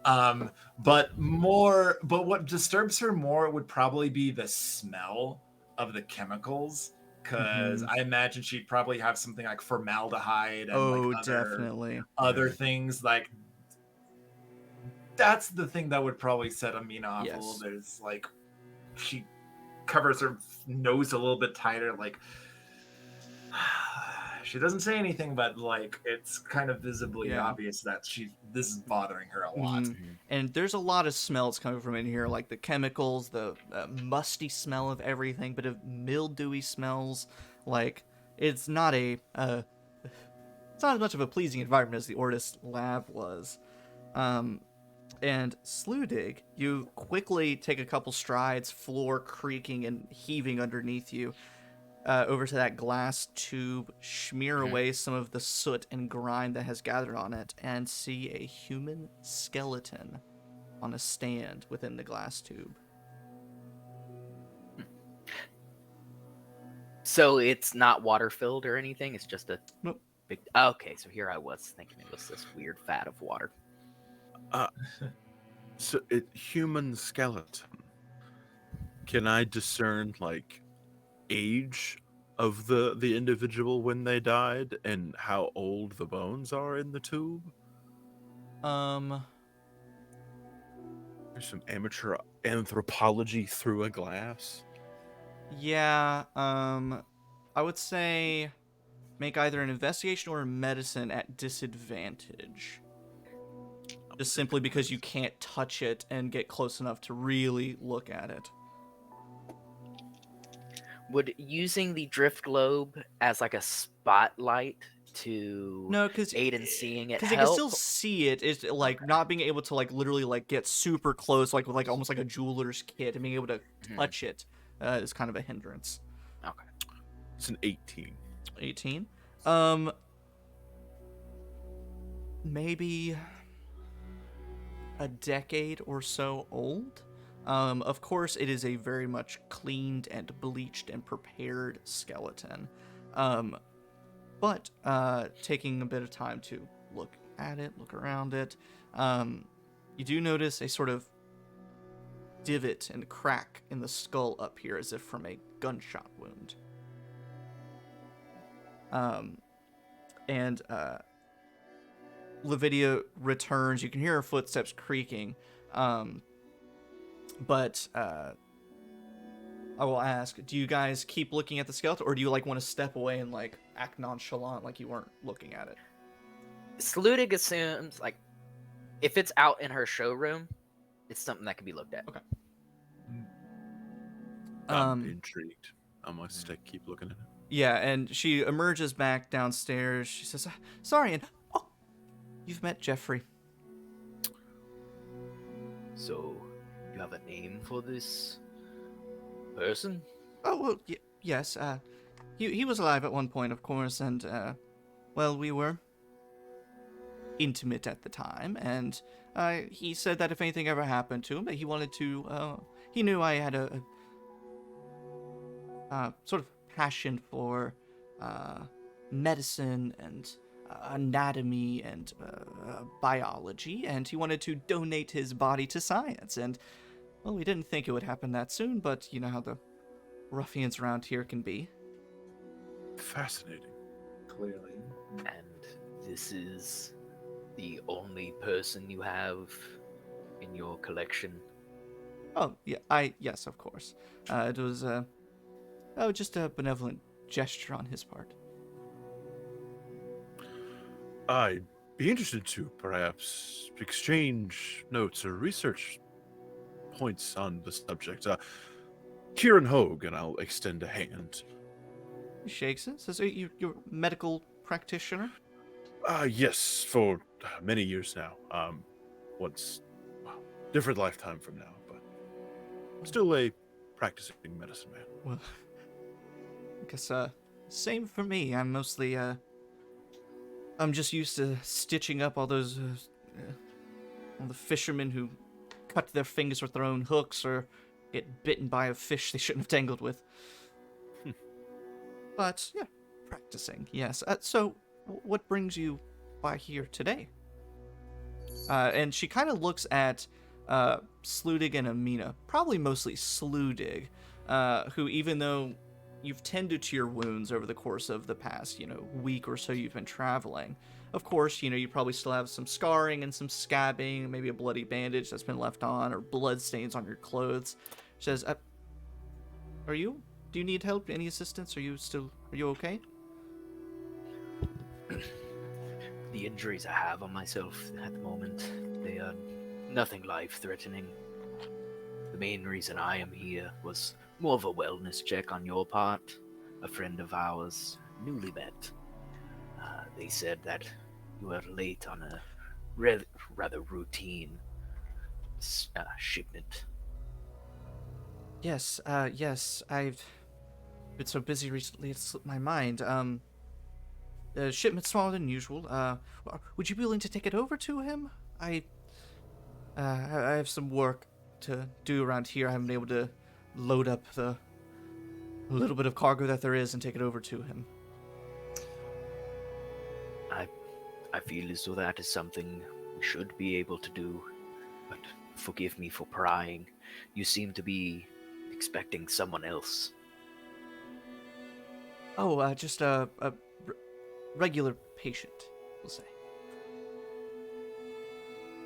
But what disturbs her more would probably be the smell of the chemicals, because I imagine she'd probably have something like formaldehyde and definitely other things. Like, that's the thing that would probably set Aminah off a little bit. Is like she covers her nose a little bit tighter, like she doesn't say anything, but like it's kind of visibly obvious that this is bothering her a lot. And there's a lot of smells coming from in here, like the chemicals, the musty smell of everything, but of mildewy smells. Like it's not as much of a pleasing environment as the Ortis lab was. And Sludig, you quickly take a couple strides, floor creaking and heaving underneath you, over to that glass tube, smear away some of the soot and grime that has gathered on it, and see a human skeleton on a stand within the glass tube. So it's not water-filled or anything? It's just a big... Okay, so here I was thinking it was this weird vat of water. So human skeleton. Can I discern like age of the individual when they died and how old the bones are in the tube? There's some amateur anthropology through a glass. Yeah, I would say make either an investigation or a medicine at disadvantage. Just simply because you can't touch it and get close enough to really look at it. Would using the drift globe as like a spotlight to No, because aid in seeing it you can still help? see it. It's like Okay. not being able to like literally like get super close, like with like almost like a jeweler's kit, and being able to Mhm. touch it is kind of a hindrance. Okay. It's an 18. 18. Maybe a decade or so old. Of course, it is a very much cleaned and bleached and prepared skeleton. But taking a bit of time to look at it, look around it, you do notice a sort of divot and crack in the skull up here, as if from a gunshot wound. And Lavidia returns. You can hear her footsteps creaking. But I will ask, do you guys keep looking at the skeleton, or do you like want to step away and like act nonchalant like you weren't looking at it? Sludig assumes like if it's out in her showroom, it's something that can be looked at. Okay. I'm intrigued. I must keep looking at it. Yeah, and she emerges back downstairs. She says, sorry, and oh, you've met Jeffrey. So, you have a name for this person? Oh, well, yes, he was alive at one point, of course, and, well, we were intimate at the time, and he said that if anything ever happened to him, that he wanted to, he knew I had a sort of passion for medicine and anatomy and biology, and he wanted to donate his body to science. And, well, we didn't think it would happen that soon, but you know how the ruffians around here can be. Fascinating. Clearly. And this is the only person you have in your collection? Oh, yeah, yes, of course. It was, just a benevolent gesture on his part. I'd be interested to perhaps exchange notes or research points on the subject. Kieran Hogue, and I'll extend a hand. He shakes it, says, you're a medical practitioner? Yes, for many years now. Once, well, different lifetime from now, but still a practicing medicine man. Well, I guess, same for me. I'm mostly, I'm just used to stitching up all those, all the fishermen who cut their fingers with their own hooks or get bitten by a fish they shouldn't have tangled with. But, yeah, practicing, yes. So, what brings you by here today? And she kind of looks at Sludig and Aminah, probably mostly Sludig, who, even though you've tended to your wounds over the course of the past, week or so you've been traveling, of course, you probably still have some scarring and some scabbing, maybe a bloody bandage that's been left on, or blood stains on your clothes. She says, do you need help? Any assistance? Are you okay? The injuries I have on myself at the moment, they are nothing life-threatening. The main reason I am here was more of a wellness check on your part. A friend of ours, newly met, they said that you were late on a rather routine shipment. Yes, I've been so busy recently it slipped my mind. The shipment's smaller than usual. Would you be willing to take it over to him? I have some work to do around here. I haven't been able to load up the little bit of cargo that there is and take it over to him. I feel as though that is something we should be able to do, but forgive me for prying. You seem to be expecting someone else. Oh, just a regular patient, we'll say.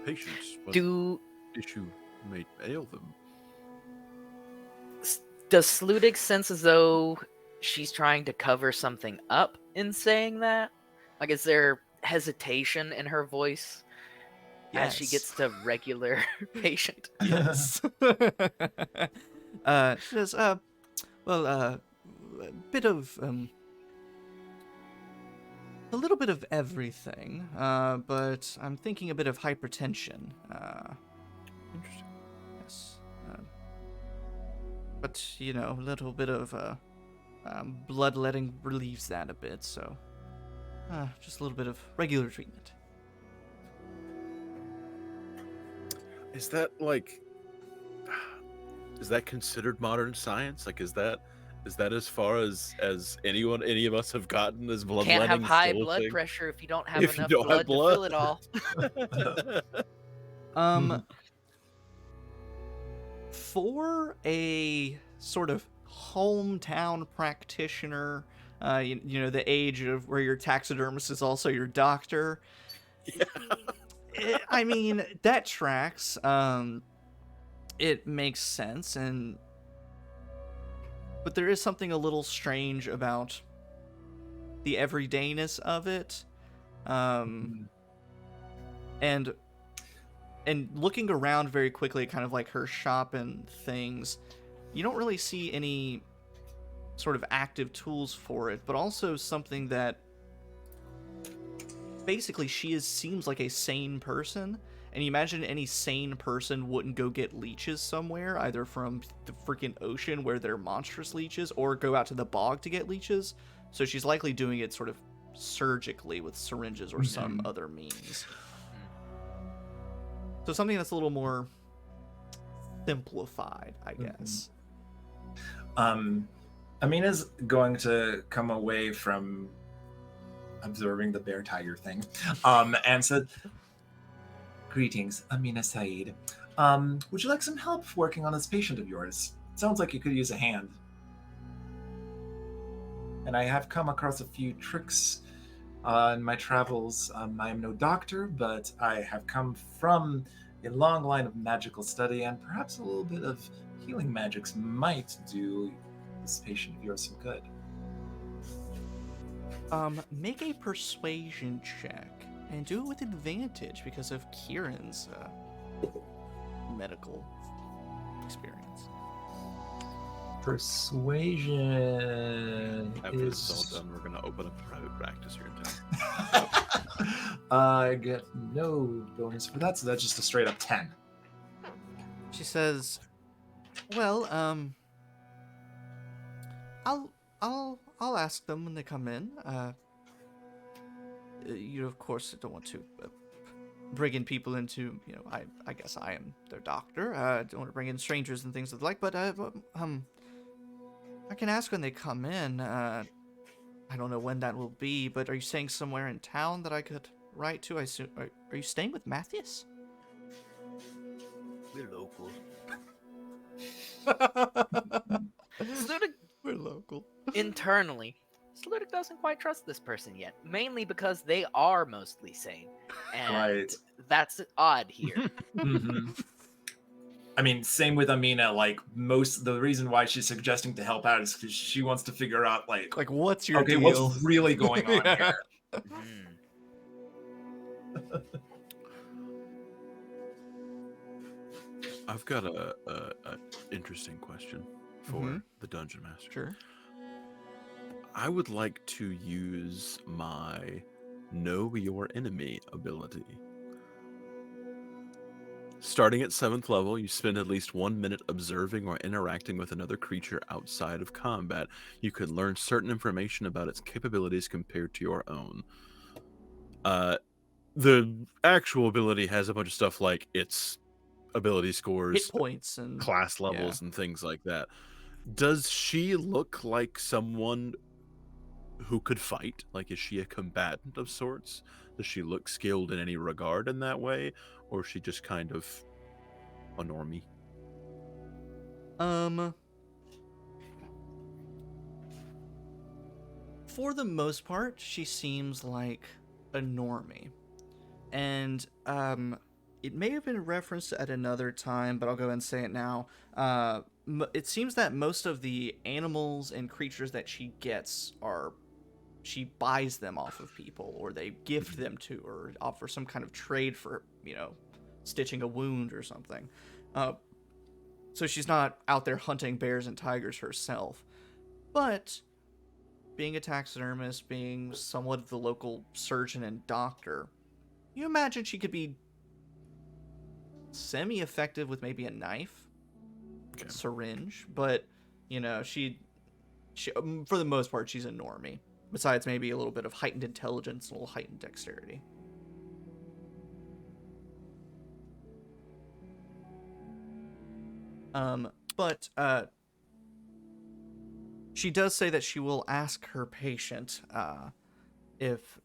Patience. What Do issue may ail them. Does Sludig sense as though she's trying to cover something up in saying that? Like, is there hesitation in her voice as she Yes. gets to regular patient? Yes. She says, well, a bit of, a little bit of everything, but I'm thinking a bit of hypertension. Interesting. Yes. But, you know, a little bit of, bloodletting relieves that a bit, so, just a little bit of regular treatment. Is that like? Is that considered modern science? Like, is that as far as any of us have gotten as bloodletting? Can't have high still a blood thing? pressure if you don't have If you enough don't have blood to fill it all. For a sort of hometown practitioner, you know, the age of where your taxidermist is also your doctor. Yeah. I mean, that tracks. It makes sense, but there is something a little strange about the everydayness of it. And looking around very quickly at kind of like her shop and things, you don't really see any sort of active tools for it, but also something that basically seems like a sane person. And you imagine any sane person wouldn't go get leeches somewhere, either from the freaking ocean where they're monstrous leeches, or go out to the bog to get leeches. So she's likely doing it sort of surgically with syringes or some other means. So something that's a little more simplified, I guess. Amina's going to come away from observing the bear tiger thing, and said, "Greetings, Aminah Sa'id. Would you like some help working on this patient of yours? Sounds like you could use a hand. And I have come across a few tricks in my travels. I am no doctor, but I have come from a long line of magical study, and perhaps a little bit of healing magics might do this patient of yours some good." Make a persuasion check, and do it with advantage because of Kieran's medical experience. Persuasion After this is... is all done, we're gonna open up a private practice here in town. I get no bonus for that, so that's just a straight up 10. She says, "Well, I'll ask them when they come in. You of course don't want to bring in people into, you know, I guess I am their doctor. Don't want to bring in strangers and things of the like, but I can ask when they come in. I don't know when that will be, but are you staying somewhere in town that I could write to? I assume, are you staying with Matthias?" We're local. We're local. Internally, Sludig doesn't quite trust this person yet, mainly because they are mostly sane. And Right. that's odd here. I mean, same with Aminah. Like, the reason why she's suggesting to help out is because she wants to figure out, like What's your okay, deal? what's really going on Yeah. here? I've got a interesting question for the dungeon master. Sure. I would like to use my Know Your Enemy ability. Starting at 7th level, you spend at least 1 minute observing or interacting with another creature outside of combat. You can learn certain information about its capabilities compared to your own. The actual ability has a bunch of stuff like its ability scores, Hit points, and class levels, and things like that. Does she look like someone who could fight? Like, is she a combatant of sorts? Does she look skilled in any regard in that way? Or is she just kind of a normie? For the most part, she seems like a normie. And, it may have been referenced at another time, but I'll go ahead and say it now. It seems that most of the animals and creatures that she gets she buys them off of people, or they gift them to, or offer some kind of trade for, stitching a wound or something. So she's not out there hunting bears and tigers herself. But being a taxidermist, being somewhat of the local surgeon and doctor, you imagine she could be semi-effective with maybe a knife, syringe, but she for the most part she's a normie. Besides maybe a little bit of heightened intelligence, a little heightened dexterity. But she does say that she will ask her patient if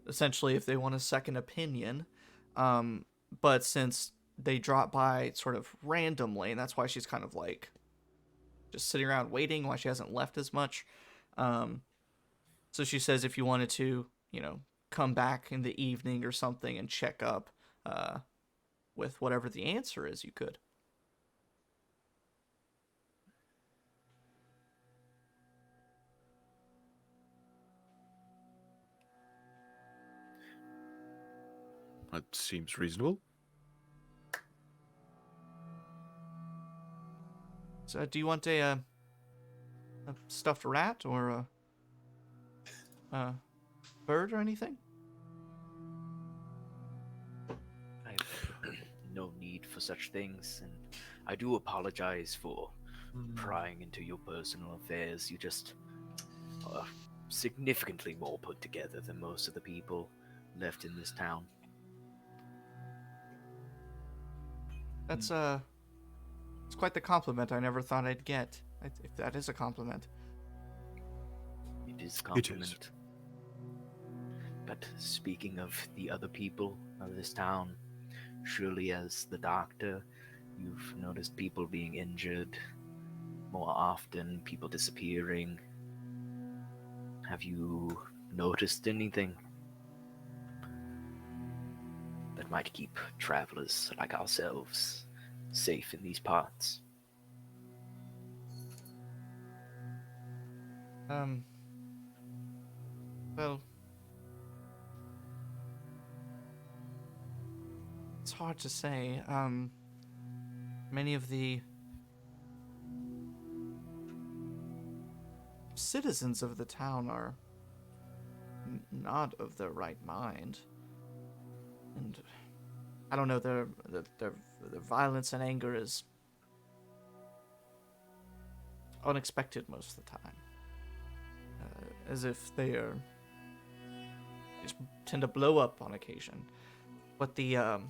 essentially if they want a second opinion. But since they drop by sort of randomly, and that's why she's kind of like just sitting around waiting, why she hasn't left as much. So she says if you wanted to, come back in the evening or something and check up with whatever the answer is, you could. That seems reasonable. So do you want a stuffed rat or a bird or anything? I have no need for such things, and I do apologize for prying into your personal affairs. You just are significantly more put together than most of the people left in this town. That's it's quite the compliment I never thought I'd get. If that is a compliment. It is a compliment. But speaking of the other people of this town, surely as the doctor, you've noticed people being injured more often, people disappearing. Have you noticed anything that might keep travelers like ourselves safe in these parts? Well, it's hard to say. Many of the citizens of the town are not of their right mind, and I don't know, their violence and anger is unexpected most of the time, as if they just tend to blow up on occasion. But the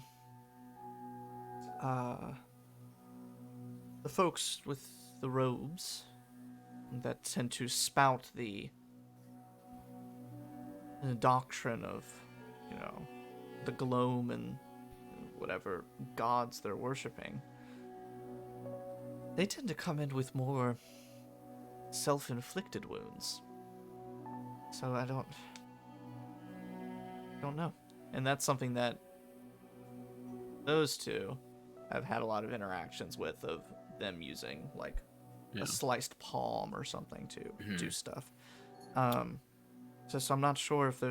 folks with the robes that tend to spout the doctrine of, the Gloam and whatever gods they're worshipping, they tend to come in with more self-inflicted wounds. So I don't know. And that's something that those two have had a lot of interactions with, of them using like a sliced palm or something to do stuff. So I'm not sure if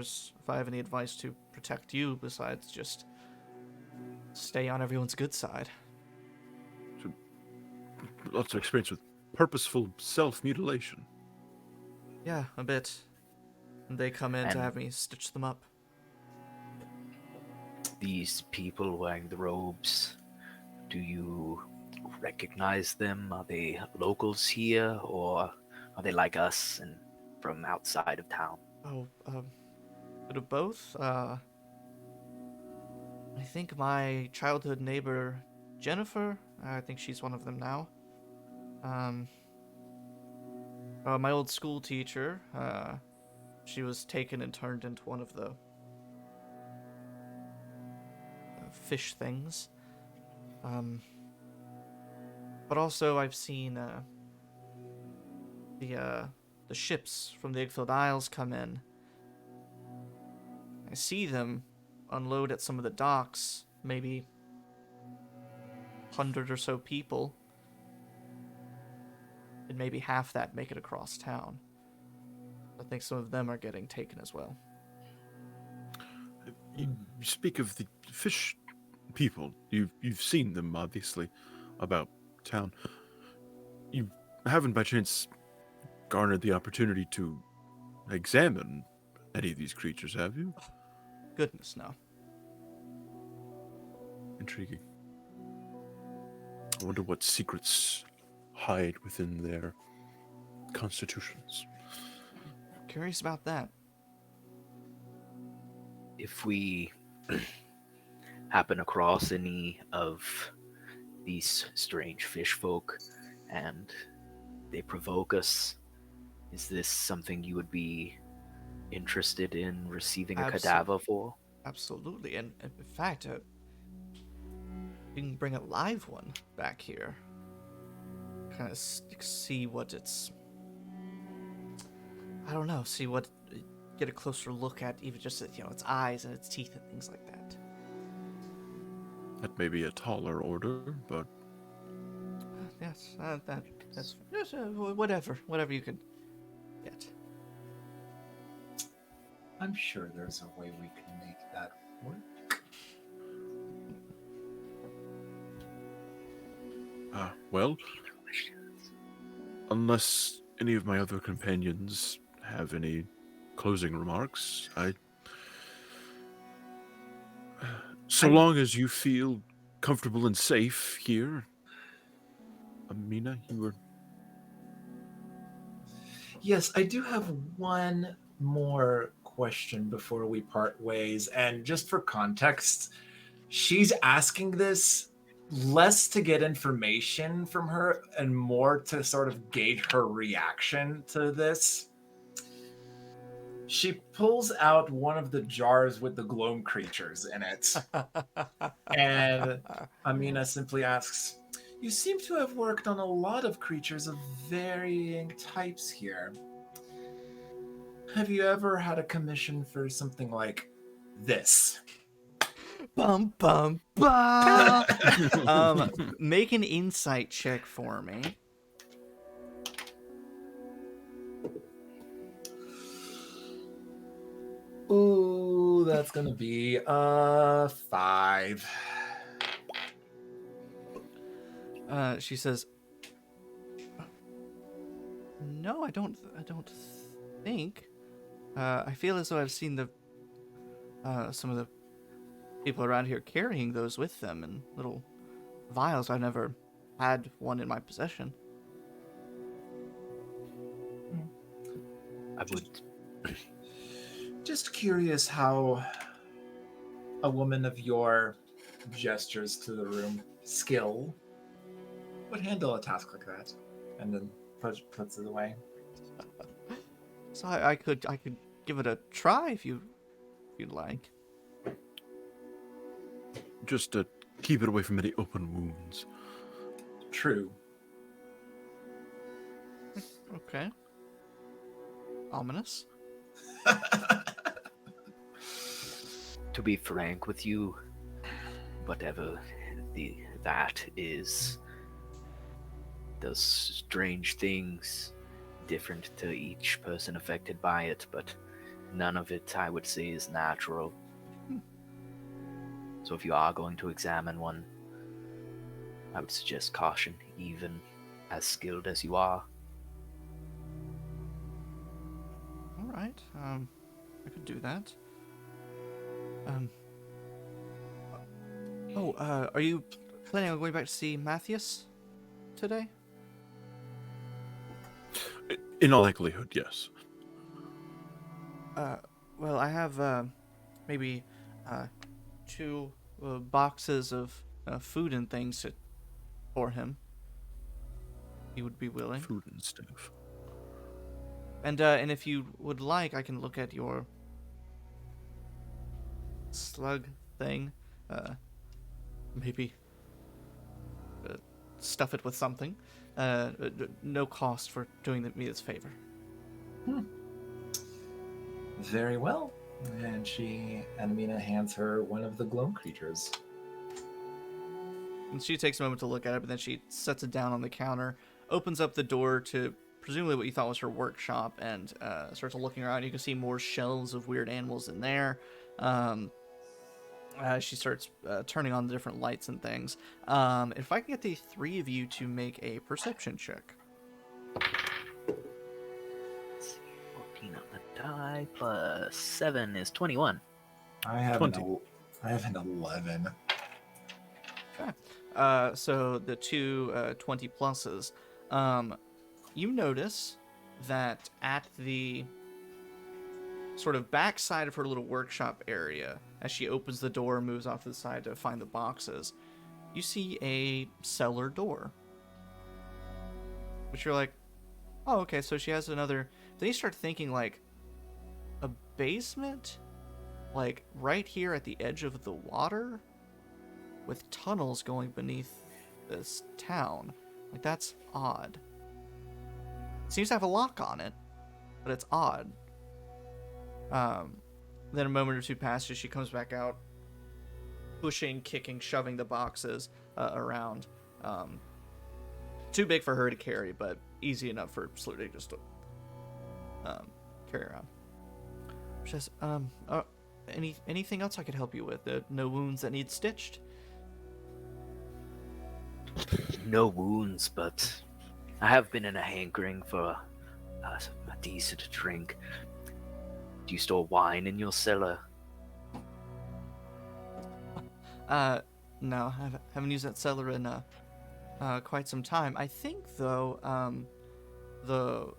I have any advice to protect you besides just stay on everyone's good side. So, lots of experience with purposeful self-mutilation. Yeah, a bit. And they come in to have me stitch them up. These people wearing the robes, do you recognize them? Are they locals here, or are they like us and from outside of town? Oh, bit of both. I think my childhood neighbor, Jennifer, I think she's one of them now. My old school teacher, she was taken and turned into one of the fish things. But also I've seen the ships from the Igfield Isles come in. I see them unload at some of the docks, maybe 100 or so people, and maybe half that make it across town. I think some of them are getting taken as well. You speak of the fish people. You've seen them, obviously, about town. You haven't by chance garnered the opportunity to examine any of these creatures, have you? Goodness, no. Intriguing. I wonder what secrets hide within their constitutions. Curious about that. If we happen across any of these strange fish folk and they provoke us, is this something you would be interested in receiving a cadaver for? Absolutely, and in fact, you can bring a live one back here. Kind of see what it's. I don't know. See what. Get a closer look at even just its eyes and its teeth and things like that. That may be a taller order, but Yes, that's whatever you can get. I'm sure there's a way we can make that work. well, unless any of my other companions have any closing remarks, so long as you feel comfortable and safe here, Aminah, you were... Yes, I do have one more question before we part ways. And just for context, she's asking this less to get information from her and more to sort of gauge her reaction to this. She pulls out one of the jars with the Gloam creatures in it. And Aminah simply asks, "You seem to have worked on a lot of creatures of varying types here. Have you ever had a commission for something like this?" Bum bum bum. Make an insight check for me. Ooh, that's gonna be 5. She says, "No, I don't think. I feel as though I've seen some of the people around here carrying those with them in little vials. I've never had one in my possession." I would. Just curious how a woman of your gestures to the room skill would handle a task like that, and then puts it away. So I could give it a try if you'd like. Just to keep it away from any open wounds. True. Okay. Ominous. To be frank with you, whatever that is, does strange things different to each person affected by it, but none of it, I would say, is natural. So if you are going to examine one, I would suggest caution, even as skilled as you are. All right. I could do that. Are you planning on going back to see Matthias today? In all likelihood, yes. Well, I have maybe 2 boxes of food and things for him. He would be willing. Food and stuff. And if you would like, I can look at your slug thing. Maybe stuff it with something. No cost for doing me this favor. Very well. And Aminah hands her one of the Gloam creatures. And she takes a moment to look at it, but then she sets it down on the counter, opens up the door to presumably what you thought was her workshop, and starts looking around. You can see more shelves of weird animals in there. She starts turning on the different lights and things. If I can get the three of you to make a perception check. 14 on the die plus 7 is 21. I have 20. I have an 11. Okay. So the two 20 pluses. You notice that at the sort of back side of her little workshop area, as she opens the door and moves off to the side to find the boxes, you see a cellar door. Which you're like, oh, okay, so she has another... Then you start thinking, like, a basement? Like, right here at the edge of the water? With tunnels going beneath this town. Like, that's odd. Seems to have a lock on it, but it's odd. Then a moment or two passes, she comes back out, pushing, kicking, shoving the boxes around. Too big for her to carry, but easy enough for Slutig just to carry around. She says, anything else I could help you with? No wounds that need stitched? No wounds, but I have been in a hankering for a decent drink. Do you store wine in your cellar? No, I haven't used that cellar in quite some time. I think, though, the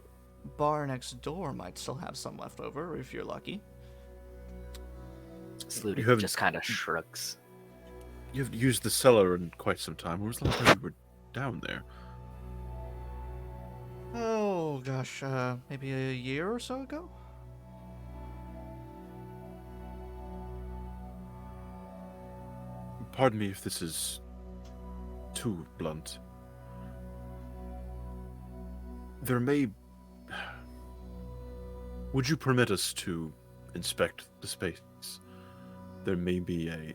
bar next door might still have some left over, if you're lucky. Sludig just kind of shrugs. You haven't used the cellar in quite some time. When was the last time you were down there? Oh, gosh, maybe a year or so ago? Pardon me if this is too blunt. There may... Would you permit us to inspect the space? There may be a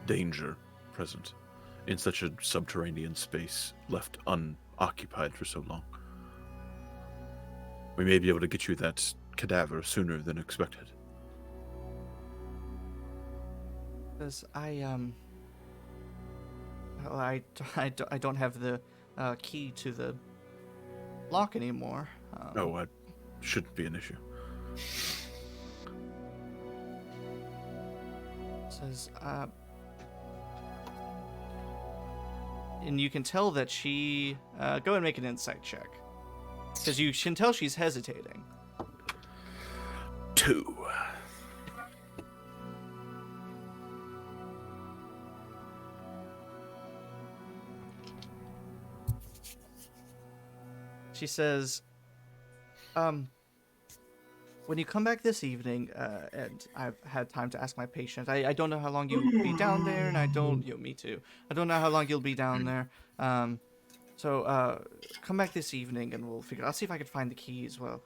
danger present in such a subterranean space left unoccupied for so long. We may be able to get you that cadaver sooner than expected. Because I don't have the key to the lock anymore. No, it shouldn't be an issue. Says, and you can tell that she, go ahead and make an insight check. Because you can tell she's hesitating. 2. She says, when you come back this evening, and I've had time to ask my patient, I don't know how long you'll be down there, and I don't, me too. I don't know how long you'll be down there. So come back this evening and we'll figure. I'll see if I can find the key as well.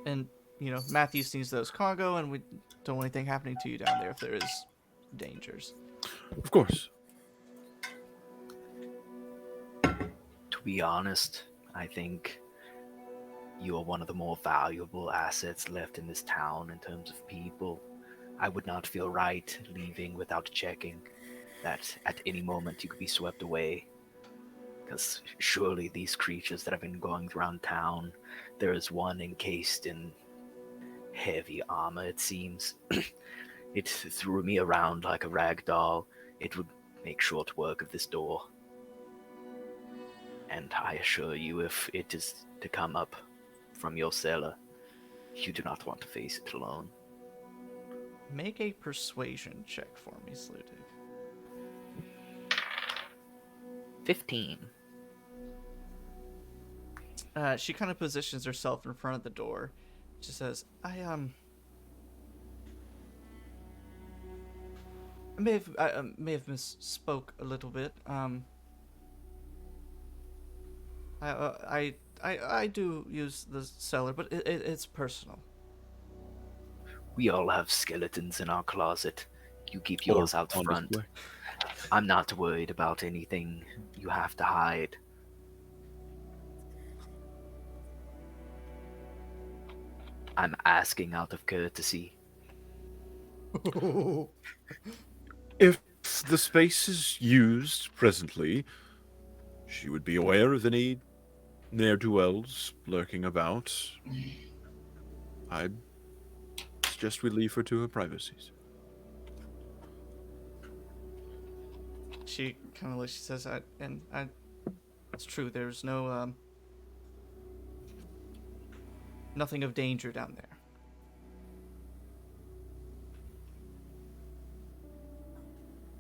And Matthews needs those cargo, and we don't want anything happening to you down there if there is dangers. Of course. To be honest, I think you are one of the more valuable assets left in this town in terms of people. I would not feel right leaving without checking that at any moment you could be swept away. Because surely these creatures that have been going around town, there is one encased in heavy armor, it seems. It threw me around like a rag doll. It would make short work of this door. And I assure you, if it is to come up from your cellar, you do not want to face it alone. Make a persuasion check for me, Slutig. 15. She kind of positions herself in front of the door. She says, I may have misspoke a little bit. I do use the cellar, but it's personal. We all have skeletons in our closet. You keep Or yours out on front. display. I'm not worried about anything you have to hide. I'm asking out of courtesy. If the space is used presently, she would be aware of any ne'er-do-wells lurking about. I suggest we leave her to her privacies. She kind of looks. She says, it's true. There's no nothing of danger down there.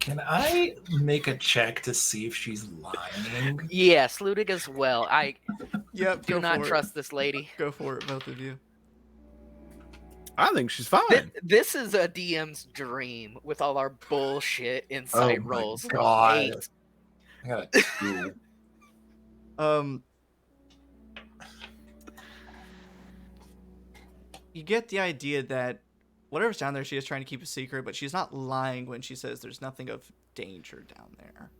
Can I make a check to see if she's lying? Yes, Ludig as well. I Yep. do not trust this lady. Go for it, both of you. I think she's fine. This is a DM's dream with all our bullshit insight Oh my rolls. God. 8. I got a 2. You get the idea that whatever's down there, she is trying to keep a secret, but she's not lying when she says there's nothing of danger down there.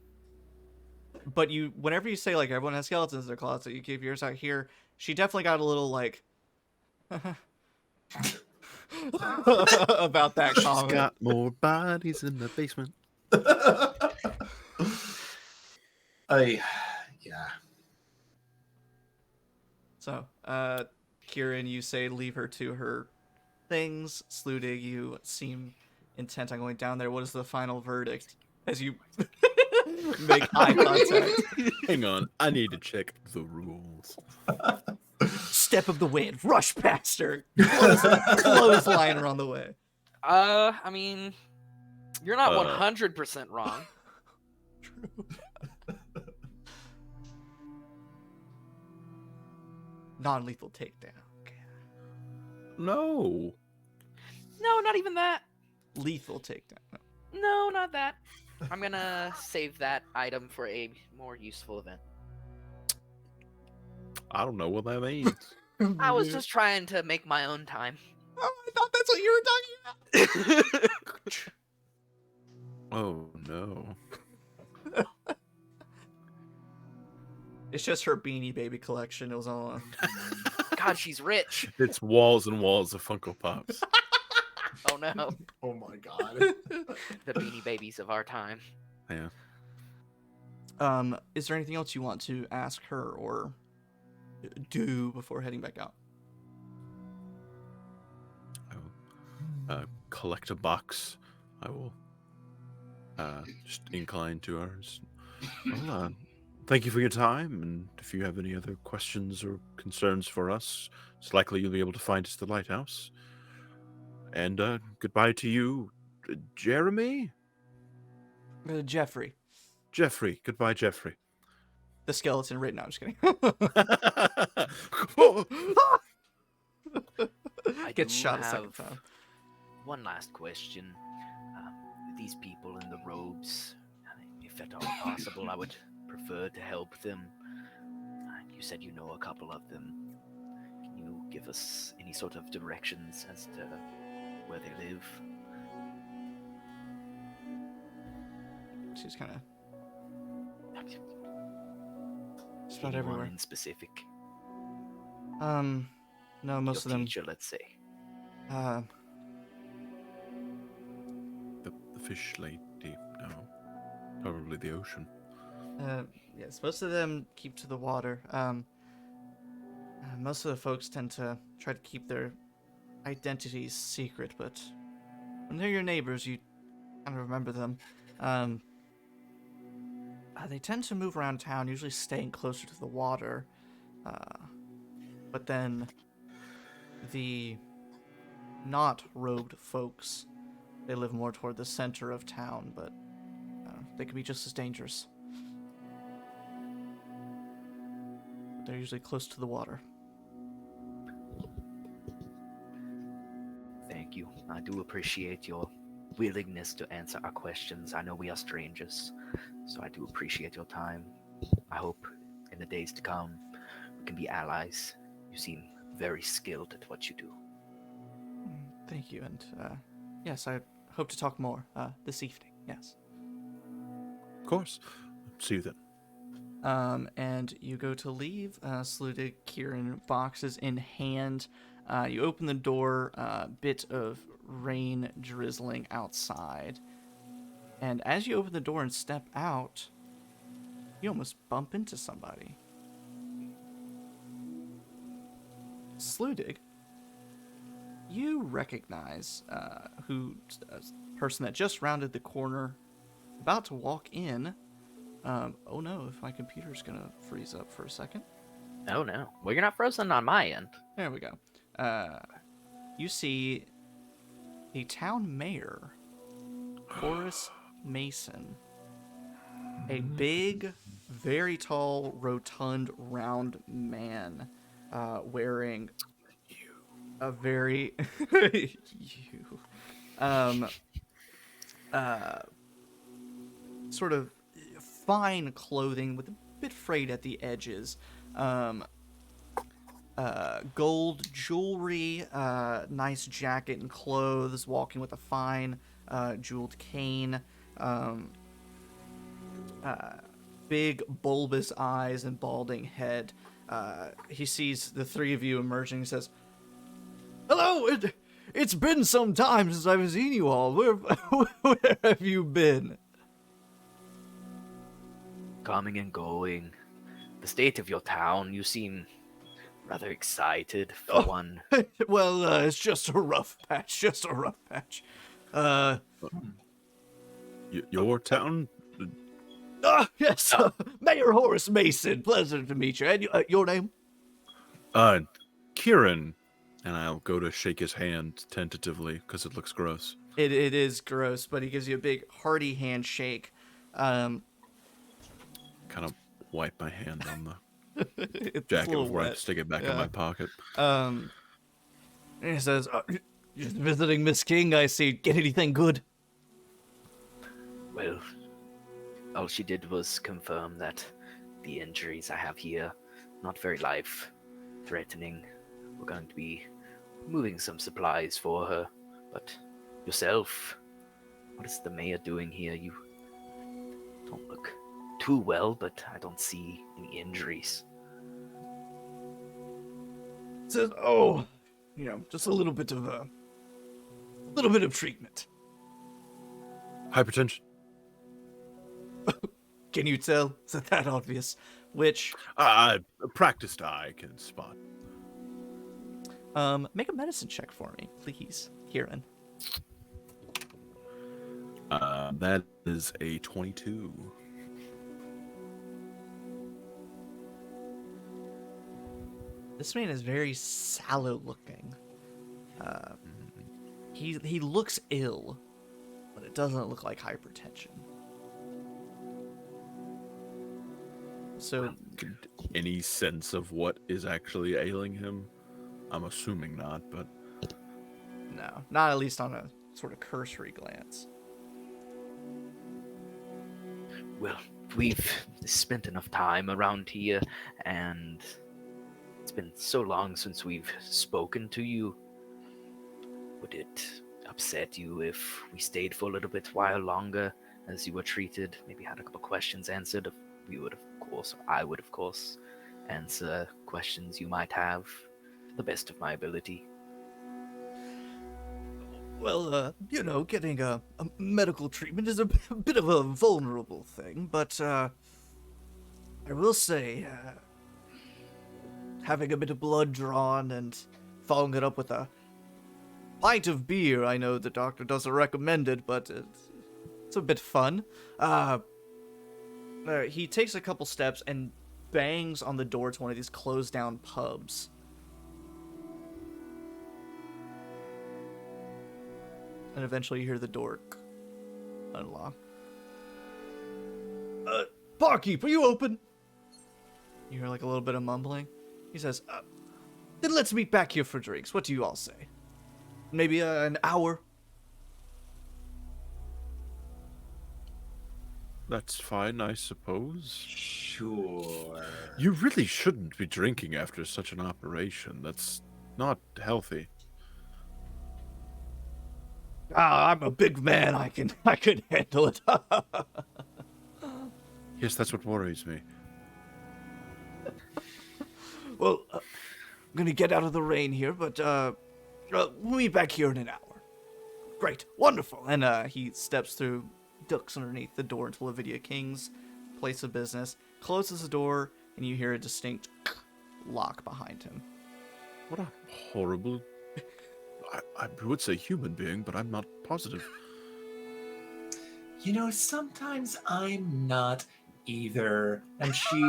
But whenever you say, like, everyone has skeletons in their closet, you keep yours out here, she definitely got a little, like, about that comment. She's got more bodies in the basement. Yeah. So, Kieran, you say leave her to her things. Sludig, you seem intent on going down there. What is the final verdict as you make eye contact? Hang on, I need to check the rules. Step of the wind, rush past her, clothesline her on the way. I mean, you're not 100% wrong. Non-lethal takedown. Okay. No. No, not even that. Lethal takedown. No, not that. I'm gonna save that item for a more useful event. I don't know what that means. I was just trying to make my own time. Oh, I thought that's what you were talking about. Oh, no. It's just her Beanie Baby collection. It was all God, she's rich. It's walls and walls of Funko Pops. Oh no. Oh my God. The Beanie Babies of our time. Yeah. Is there anything else you want to ask her or do before heading back out? I will collect a box. I will just incline to her. Well, thank you for your time, and if you have any other questions or concerns for us, it's likely you'll be able to find us at the lighthouse. And goodbye to you, Jeremy? Jeffrey. Jeffrey. Goodbye, Jeffrey. The skeleton written. No, I'm just kidding. I Gets do shot a have second time. one last question. These people in the robes, if at all possible, I would prefer to help them. You said you know a couple of them. Can you give us any sort of directions as to where they live? She's kind of just about Anyone everywhere. in specific? No, most Your of them. teacher, let's say. The fish lady? No. Probably the ocean. Yes, most of them keep to the water. Most of the folks tend to try to keep their identities secret, but when they're your neighbors, you kind of remember them. They tend to move around town, usually staying closer to the water. But then the not robed folks, they live more toward the center of town, but they can be just as dangerous. They're usually close to the water. Thank you. I do appreciate your willingness to answer our questions. I know we are strangers, so I do appreciate your time. I hope in the days to come we can be allies. You seem very skilled at what you do. Thank you, and yes, I hope to talk more this evening. Yes. Of course. See you then. And you go to leave, saluted Kieran, boxes in hand. You open the door, bit of rain drizzling outside. And as you open the door and step out, you almost bump into somebody. Sludig, you recognize who a person that just rounded the corner, about to walk in. Oh no, if my computer's gonna freeze up for a second. Oh no. Well, you're not frozen on my end. There we go. You see a town mayor, Horace Mason. A big, very tall, rotund, round man, wearing a very sort of fine clothing with a bit frayed at the edges. Gold jewelry, nice jacket and clothes, walking with a fine jeweled cane. Big bulbous eyes and balding head. He sees the three of you emerging and says, "Hello, it's been some time since I've seen you all. Where have you been?" Coming and going. The state of your town, you seem rather excited for one. Well, it's just a rough patch, Your town? Yes, Mayor Horace Mason. Pleasure to meet you. And your name? Kieran. And I'll go to shake his hand tentatively because it looks gross. It is gross, but he gives you a big hearty handshake. Kind of wipe my hand on the It's jacket a little before I wet. stick it back Yeah. in my pocket. And he says, "Just visiting Miss King, I see. Get anything good?" Well, all she did was confirm that the injuries I have here, not very life-threatening. We're going to be moving some supplies for her. But yourself, what is the mayor doing here? You don't look too well, but I don't see any injuries. Says, "Oh, just a little bit of treatment." Hypertension. Can you tell? Is it that obvious? Which, A practiced eye can spot. make a medicine check for me, please, Kieran. That is a 22. This man is very sallow looking. He looks ill, but it doesn't look like hypertension. So Any sense of what is actually ailing him? I'm assuming not, but no, not at least on a sort of cursory glance. Well, we've spent enough time around here, and it's been so long since we've spoken to you. Would it upset you if we stayed for a little bit while longer as you were treated? Maybe had a couple questions answered. We would, of course, or I would, of course, answer questions you might have to the best of my ability. Well, getting a medical treatment is a bit of a vulnerable thing, but I will say, having a bit of blood drawn and following it up with a pint of beer, I know the doctor doesn't recommend it, but it's a bit fun. He takes a couple steps and bangs on the door to one of these closed down pubs. And eventually you hear the door unlock. Barkeep, are you open? You hear like a little bit of mumbling. He says, then let's meet back here for drinks. What do you all say? Maybe an hour? that's fine, I suppose. Sure. You really shouldn't be drinking after such an operation. That's not healthy. I'm a big man. I can handle it. Yes, that's what worries me. Well, I'm gonna get out of the rain here, but we'll meet back here in an hour. Great, wonderful. And he steps through, ducks underneath the door into Lavidia King's place of business, closes the door, and you hear a distinct lock behind him. What a horrible... I would say human being, but I'm not positive. You know, sometimes I'm not either. And she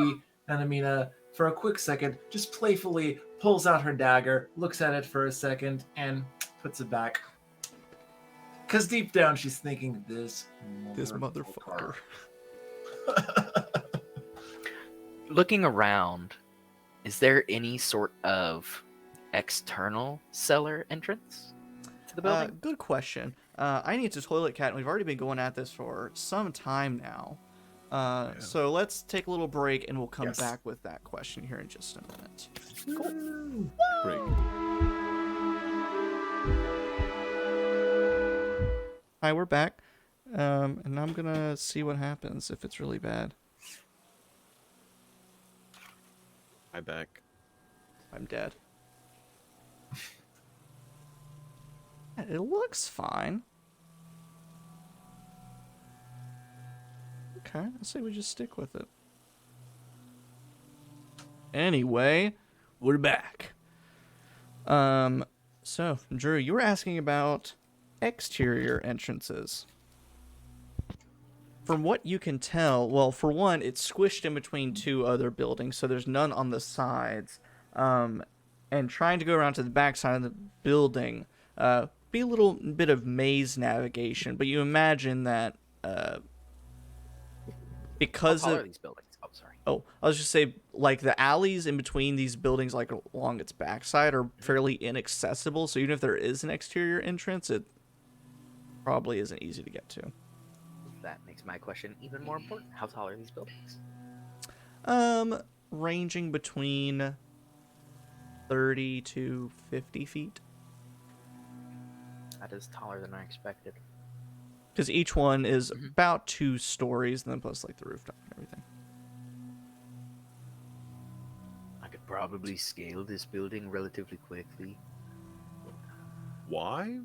and Aminah, for a quick second, just playfully pulls out her dagger, looks at it for a second, and puts it back. Because deep down, she's thinking, this motherfucker. Looking around, is there any sort of external cellar entrance to the building? Good question. I need to toilet cat, and we've already been going at this for some time now. So let's take a little break, and we'll come back with that question here in just a minute. Cool. Break. Hi, we're back. And I'm gonna see what happens if it's really bad. I'm back. I'm dead. It looks fine. Okay, I say we just stick with it. Anyway, we're back. So, Drew, you were asking about exterior entrances. From what you can tell, well, for one, it's squished in between two other buildings, so there's none on the sides. And trying to go around to the back side of the building, be a little bit of maze navigation, but you imagine that because How tall of are these buildings? Oh, sorry. Oh, I was just say, like, the alleys in between these buildings, like, along its backside are fairly inaccessible, so even if there is an exterior entrance, it probably isn't easy to get to. That makes my question even more important. How tall are these buildings? Ranging between 30 to 50 feet. That is taller than I expected. Because each one is about 2 stories, and then plus, like, the rooftop and everything. I could probably scale this building relatively quickly Why?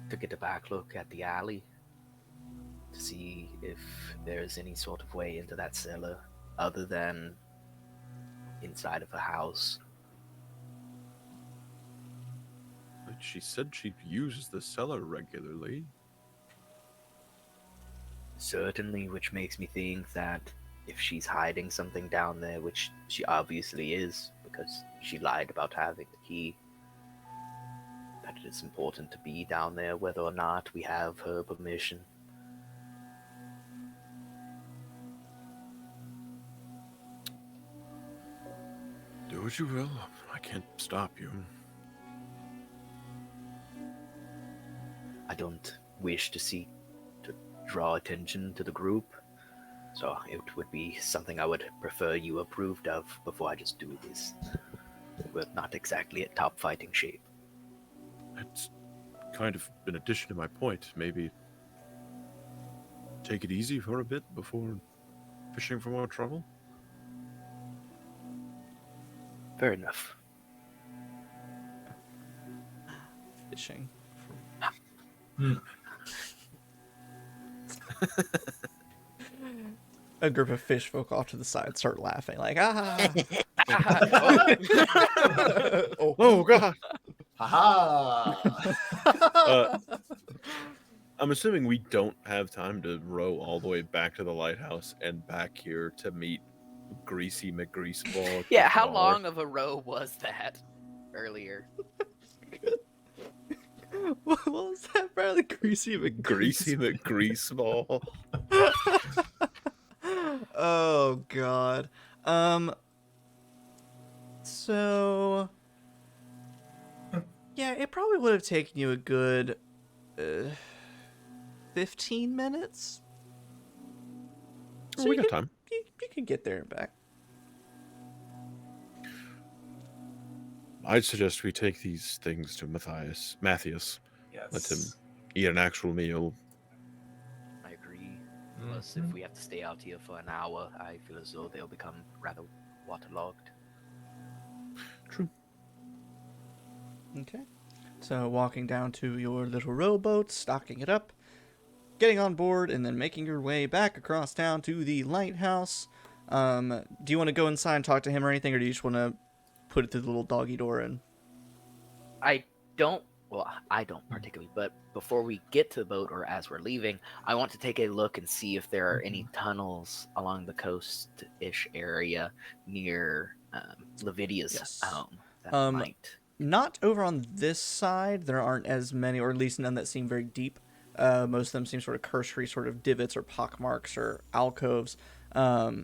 to get a back look at the alley to see if there's any sort of way into that cellar other than inside of a house. But she said she uses the cellar regularly. Certainly, which makes me think that if she's hiding something down there, which she obviously is, because she lied about having the key, that it is important to be down there whether or not we have her permission. Do what you will. I can't stop you. I don't wish to draw attention to the group, so it would be something I would prefer you approved of before I just do this. We're not exactly at top fighting shape. It's kind of an addition to my point. Maybe take it easy for a bit before fishing for more trouble. Fair enough. Fishing. A group of fish folk off to the side start laughing, like, ah! Oh God! Haha! I'm assuming we don't have time to row all the way back to the lighthouse and back here to meet Greasy McGreaseball. Yeah, how long of a row was that earlier? What was that? Probably Greasy Greasy McGreaseball. Oh God. So yeah, it probably would have taken you a good 15 minutes. So We you got can, time. You can get there and back. I'd suggest we take these things to Matthias. Yes. Let him eat an actual meal. I agree. Plus, if we have to stay out here for an hour, I feel as though they'll become rather waterlogged. True. Okay. So walking down to your little rowboat, stocking it up, getting on board, and then making your way back across town to the lighthouse. Do you want to go inside and talk to him or anything, or do you just want to put it through the little doggy door and... I don't particularly, but before we get to the boat or as we're leaving, I want to take a look and see if there are any tunnels along the coast-ish area near Lavidia's Yes. home that might... Not over on this side. There aren't as many, or at least none that seem very deep. Most of them seem sort of cursory, sort of divots or pockmarks or alcoves. But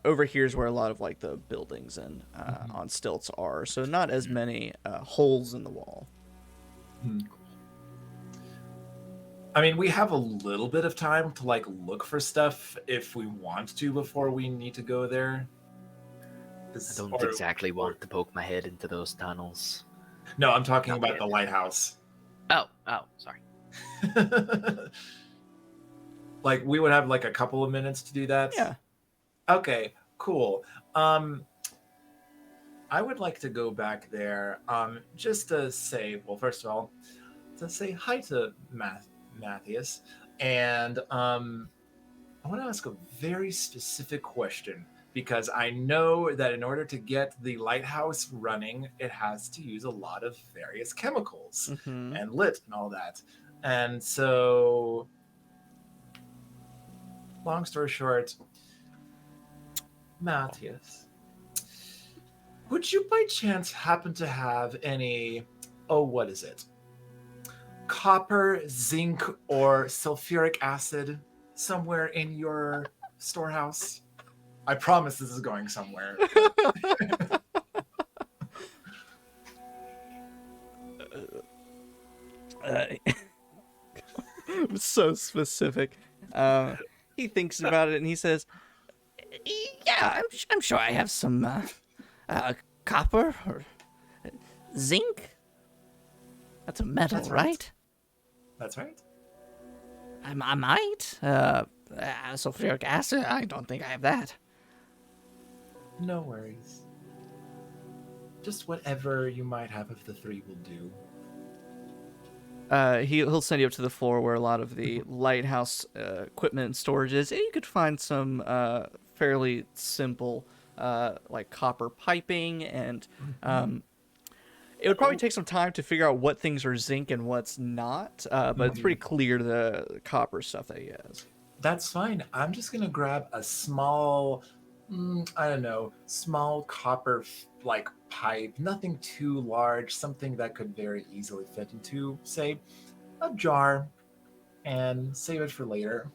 over here is where a lot of like the buildings and on stilts are. So not as many holes in the wall. I mean, we have a little bit of time to like look for stuff if we want to before we need to go there. I don't exactly want to poke my head into those tunnels. No, I'm talking Not about yet. the lighthouse. Oh, sorry. Like we would have like a couple of minutes to do that. Yeah. Okay, cool. I would like to go back there just to say, well, first of all, to say hi to Matthias. And I want to ask a very specific question because I know that in order to get the lighthouse running, it has to use a lot of various chemicals and lit and all that. And so, long story short, Matthias, would you by chance happen to have any, what is it? Copper, zinc, or sulfuric acid somewhere in your storehouse? I promise this is going somewhere. So specific. He thinks about it and he says, "Yeah, I'm sure I have some copper or zinc. That's a metal, That's right. right? That's right. I might. Sulfuric acid. I don't think I have that. No worries. Just whatever you might have of the three will do. He'll send you up to the floor where a lot of the lighthouse equipment and storage is, and you could find some fairly simple like copper piping, and it would probably take some time to figure out what things are zinc and what's not, but it's pretty clear the copper stuff that he has. That's fine. I'm just gonna grab a small, small copper like pipe, nothing too large, something that could very easily fit into, say, a jar, and save it for later.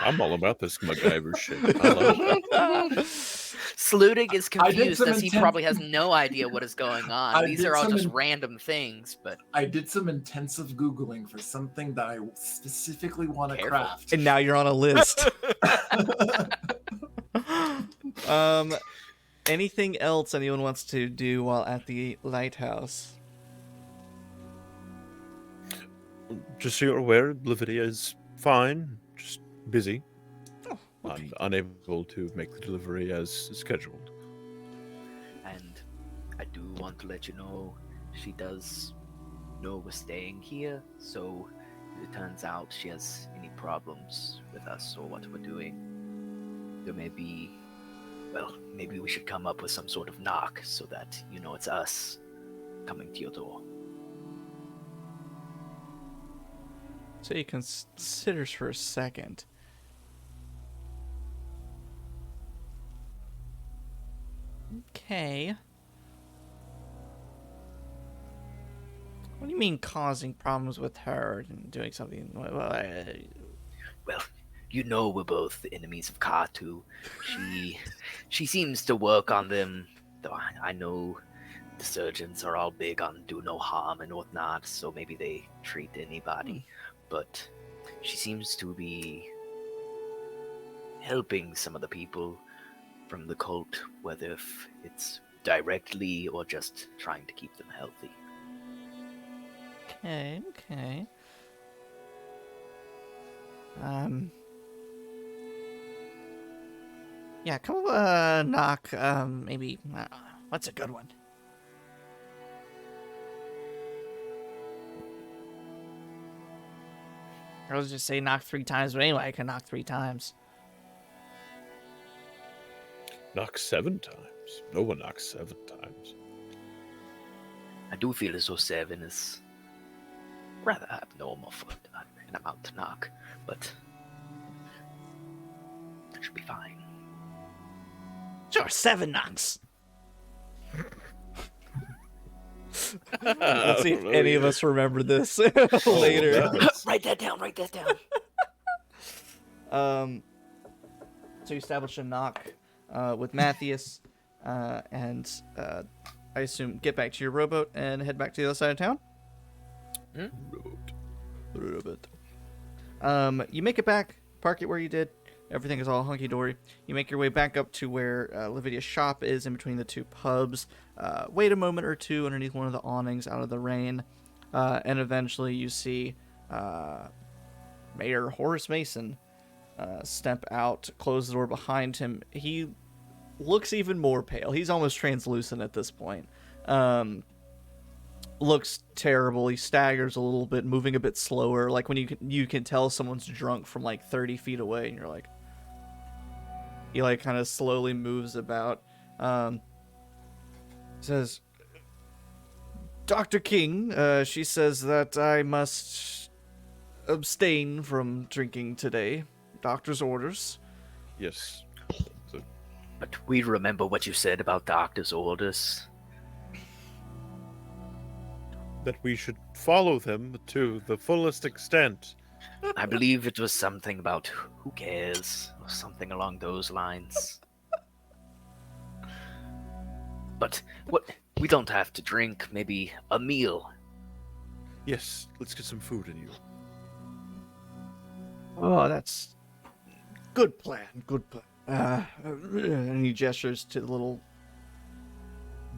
I'm all about this MacGyver shit. I love it. Sludig is confused some as he probably has no idea what is going on. These are all just random things, but I did some intensive Googling for something that I specifically want to Careful. craft. And now you're on a list. Anything else anyone wants to do while at the lighthouse? Just so you're aware, Lavidia is fine, just busy. Oh, okay. I'm unable to make the delivery as scheduled. and I do want to let you know she does know we're staying here, so if it turns out she has any problems with us or what we're doing, there may be, well, maybe we should come up with some sort of knock so that you know it's us coming to your door. So he considers for a second. Okay. What do you mean causing problems with her and doing something? Well, you know we're both the enemies of Katu. She seems to work on them, though I know the surgeons are all big on do no harm and whatnot, so maybe they treat anybody. But she seems to be helping some of the people, from the cult, whether if it's directly or just trying to keep them healthy. Okay. Yeah, come knock, maybe, what's a good one? I was just say knock 3 times, but anyway, I can knock 3 times. Knock 7 times. No one knocks 7 times. I do feel as though 7 is rather abnormal for an amount to knock, but that should be fine. Sure, 7 knocks. Let's see if any of us remember this later. Write that down. So you establish a knock with Matthias, and I assume get back to your rowboat and head back to the other side of town. Rowboat. You make it back, park it where you did. Everything is all hunky-dory. You make your way back up to where Lavidia's shop is in between the 2 pubs. Wait a moment or 2 underneath one of the awnings out of the rain. And eventually you see Mayor Horace Mason step out, close the door behind him. He looks even more pale. He's almost translucent at this point. Looks terrible. He staggers a little bit, moving a bit slower. Like when you can tell someone's drunk from like 30 feet away, and you're like, he like kind of slowly moves about. Says, Dr. King, she says that I must abstain from drinking today. Doctor's orders. Yes. But we remember what you said about doctor's orders. That we should follow them to the fullest extent. I believe it was something about who cares, or something along those lines. But what? We don't have to drink. Maybe a meal. Yes, let's get some food in you. Oh, that's good plan. Good plan. And he gestures to the little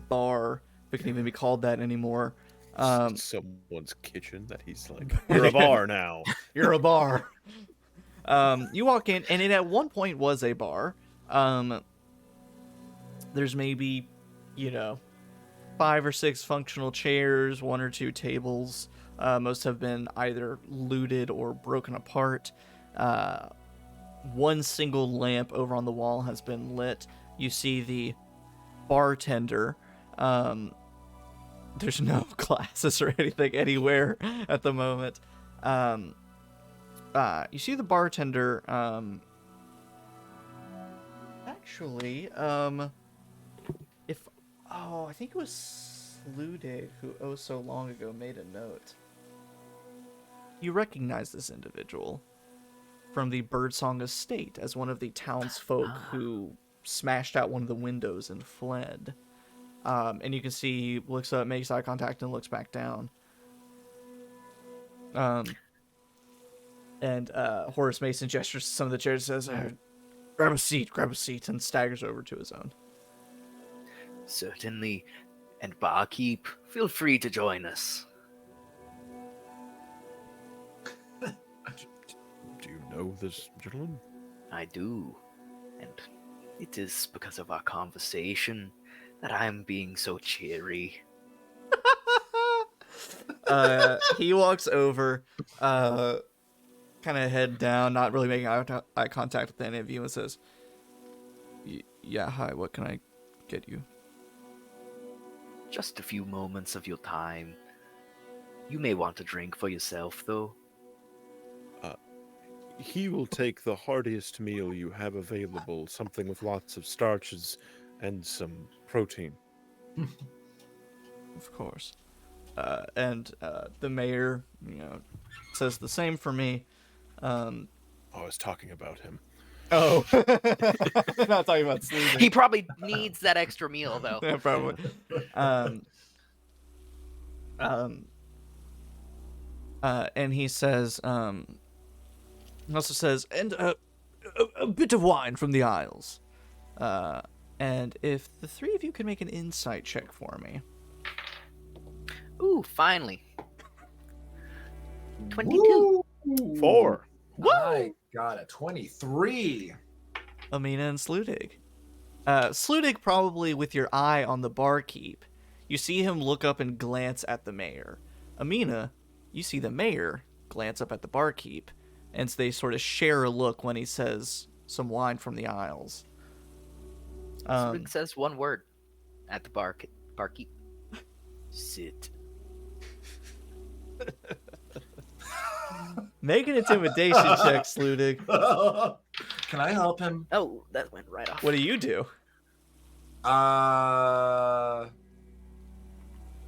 bar, if it can even be called that anymore. Someone's kitchen that he's like, you're a bar now. You're a bar. You walk in, and it at one point was a bar. There's maybe, 5 or 6 functional chairs, 1 or 2 tables. Most have been either looted or broken apart. One single lamp over on the wall has been lit. You see the bartender. There's no glasses or anything anywhere at the moment. You see the bartender. Actually, I think it was Slude who so long ago made a note. You recognize this individual from the Birdsong Estate as one of the townsfolk who smashed out one of the windows and fled. And you can see he looks up, makes eye contact, and looks back down. And Horace Mason gestures to some of the chairs and says, grab a seat, and staggers over to his own. Certainly. And barkeep, feel free to join us. Do you know this gentleman? I do. And it is because of our conversation that I'm being so cheery. He walks over, kind of head down, not really making eye contact with any of you, and says, yeah, hi, what can I get you? Just a few moments of your time. You may want a drink for yourself, though. He will take the heartiest meal you have available, something with lots of starches and some protein. Of course. And the mayor, says the same for me. I was talking about him. Oh. Not talking about sleeping. He probably needs that extra meal, though. Yeah, probably. And he says, he also says, and a bit of wine from the Isles. And if the three of you can make an insight check for me. Ooh, finally. 22. Woo! 4. I got a 23. Aminah and Sludig. Sludig, probably with your eye on the barkeep, you see him look up and glance at the mayor. Aminah, you see the mayor glance up at the barkeep, and they sort of share a look when he says some wine from the aisles. Rick says one word at the barkeep. Sit. Make an intimidation check, Sludig. Can I help him? Oh, that went right off. What do you do?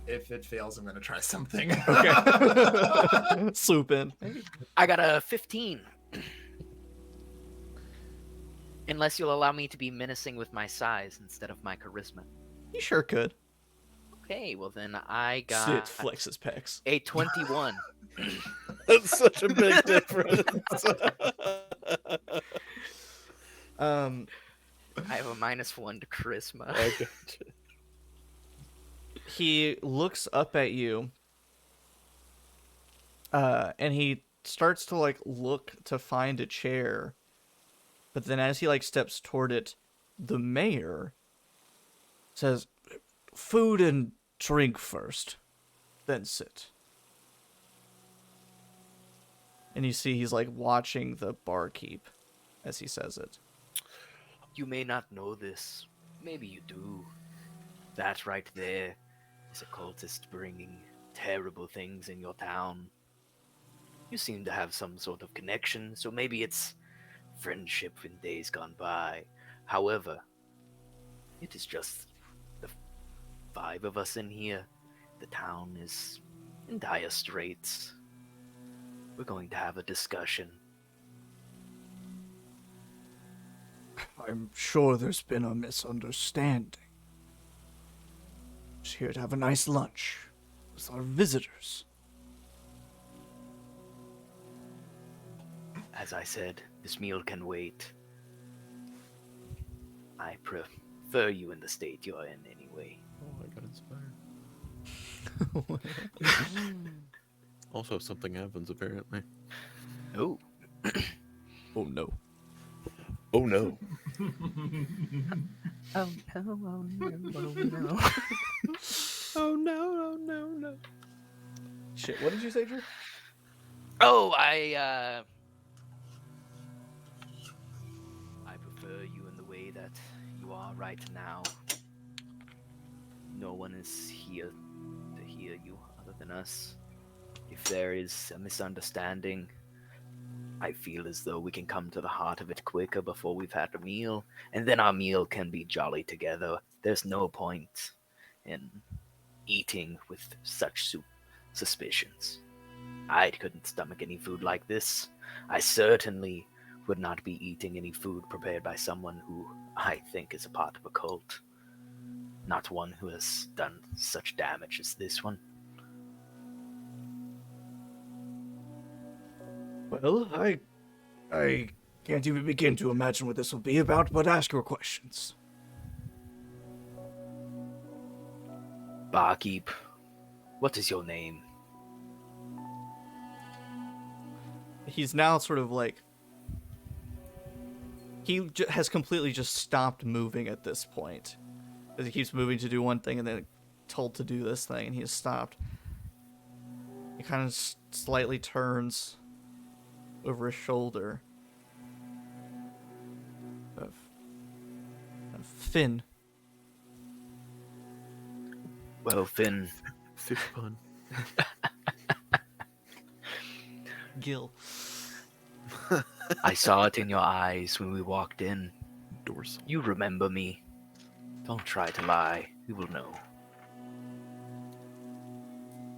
If it fails, I'm gonna try something. Okay. Swoop in. I got a 15. Unless you'll allow me to be menacing with my size instead of my charisma. You sure could. Okay, well then I got Sit, flex his pecs. a 21. That's such a big difference. I have a -1 to charisma. Okay. He looks up at you, and he starts to look to find a chair, but then as he steps toward it, the mayor says, "Food and drink first, then sit." And you see he's watching the barkeep as he says it. You may not know this. Maybe you do. That right there is a cultist bringing terrible things in your town. You seem to have some sort of connection, so maybe it's friendship in days gone by. However, it is just the 5 of us in here. The town is in dire straits. We're going to have a discussion. I'm sure there's been a misunderstanding. Just here to have a nice lunch with our visitors. As I said, this meal can wait. I prefer you in the state you're in anyway. Oh, I got inspired. Also, something happens apparently. Oh. Oh no. Oh no. Oh no, oh no, oh no. Oh no, no. Shit, what did you say, Drew? Oh, I prefer you in the way that you are right now. No one is here to hear you other than us. If there is a misunderstanding, I feel as though we can come to the heart of it quicker before we've had a meal, and then our meal can be jolly together. There's no point in eating with such suspicions. I couldn't stomach any food like this. I certainly would not be eating any food prepared by someone who I think is a part of a cult. Not one who has done such damage as this one. Well, I can't even begin to imagine what this will be about, but ask your questions. Barkeep, what is your name? He's now sort of he has completely just stopped moving at this point. He keeps moving to do one thing and then told to do this thing, and he has stopped. He kind of slightly turns over his shoulder. Finn. Well, Finn, Fish pun. Gil. I saw it in your eyes when we walked in. Dorsal. You remember me. Don't try to lie. We will know.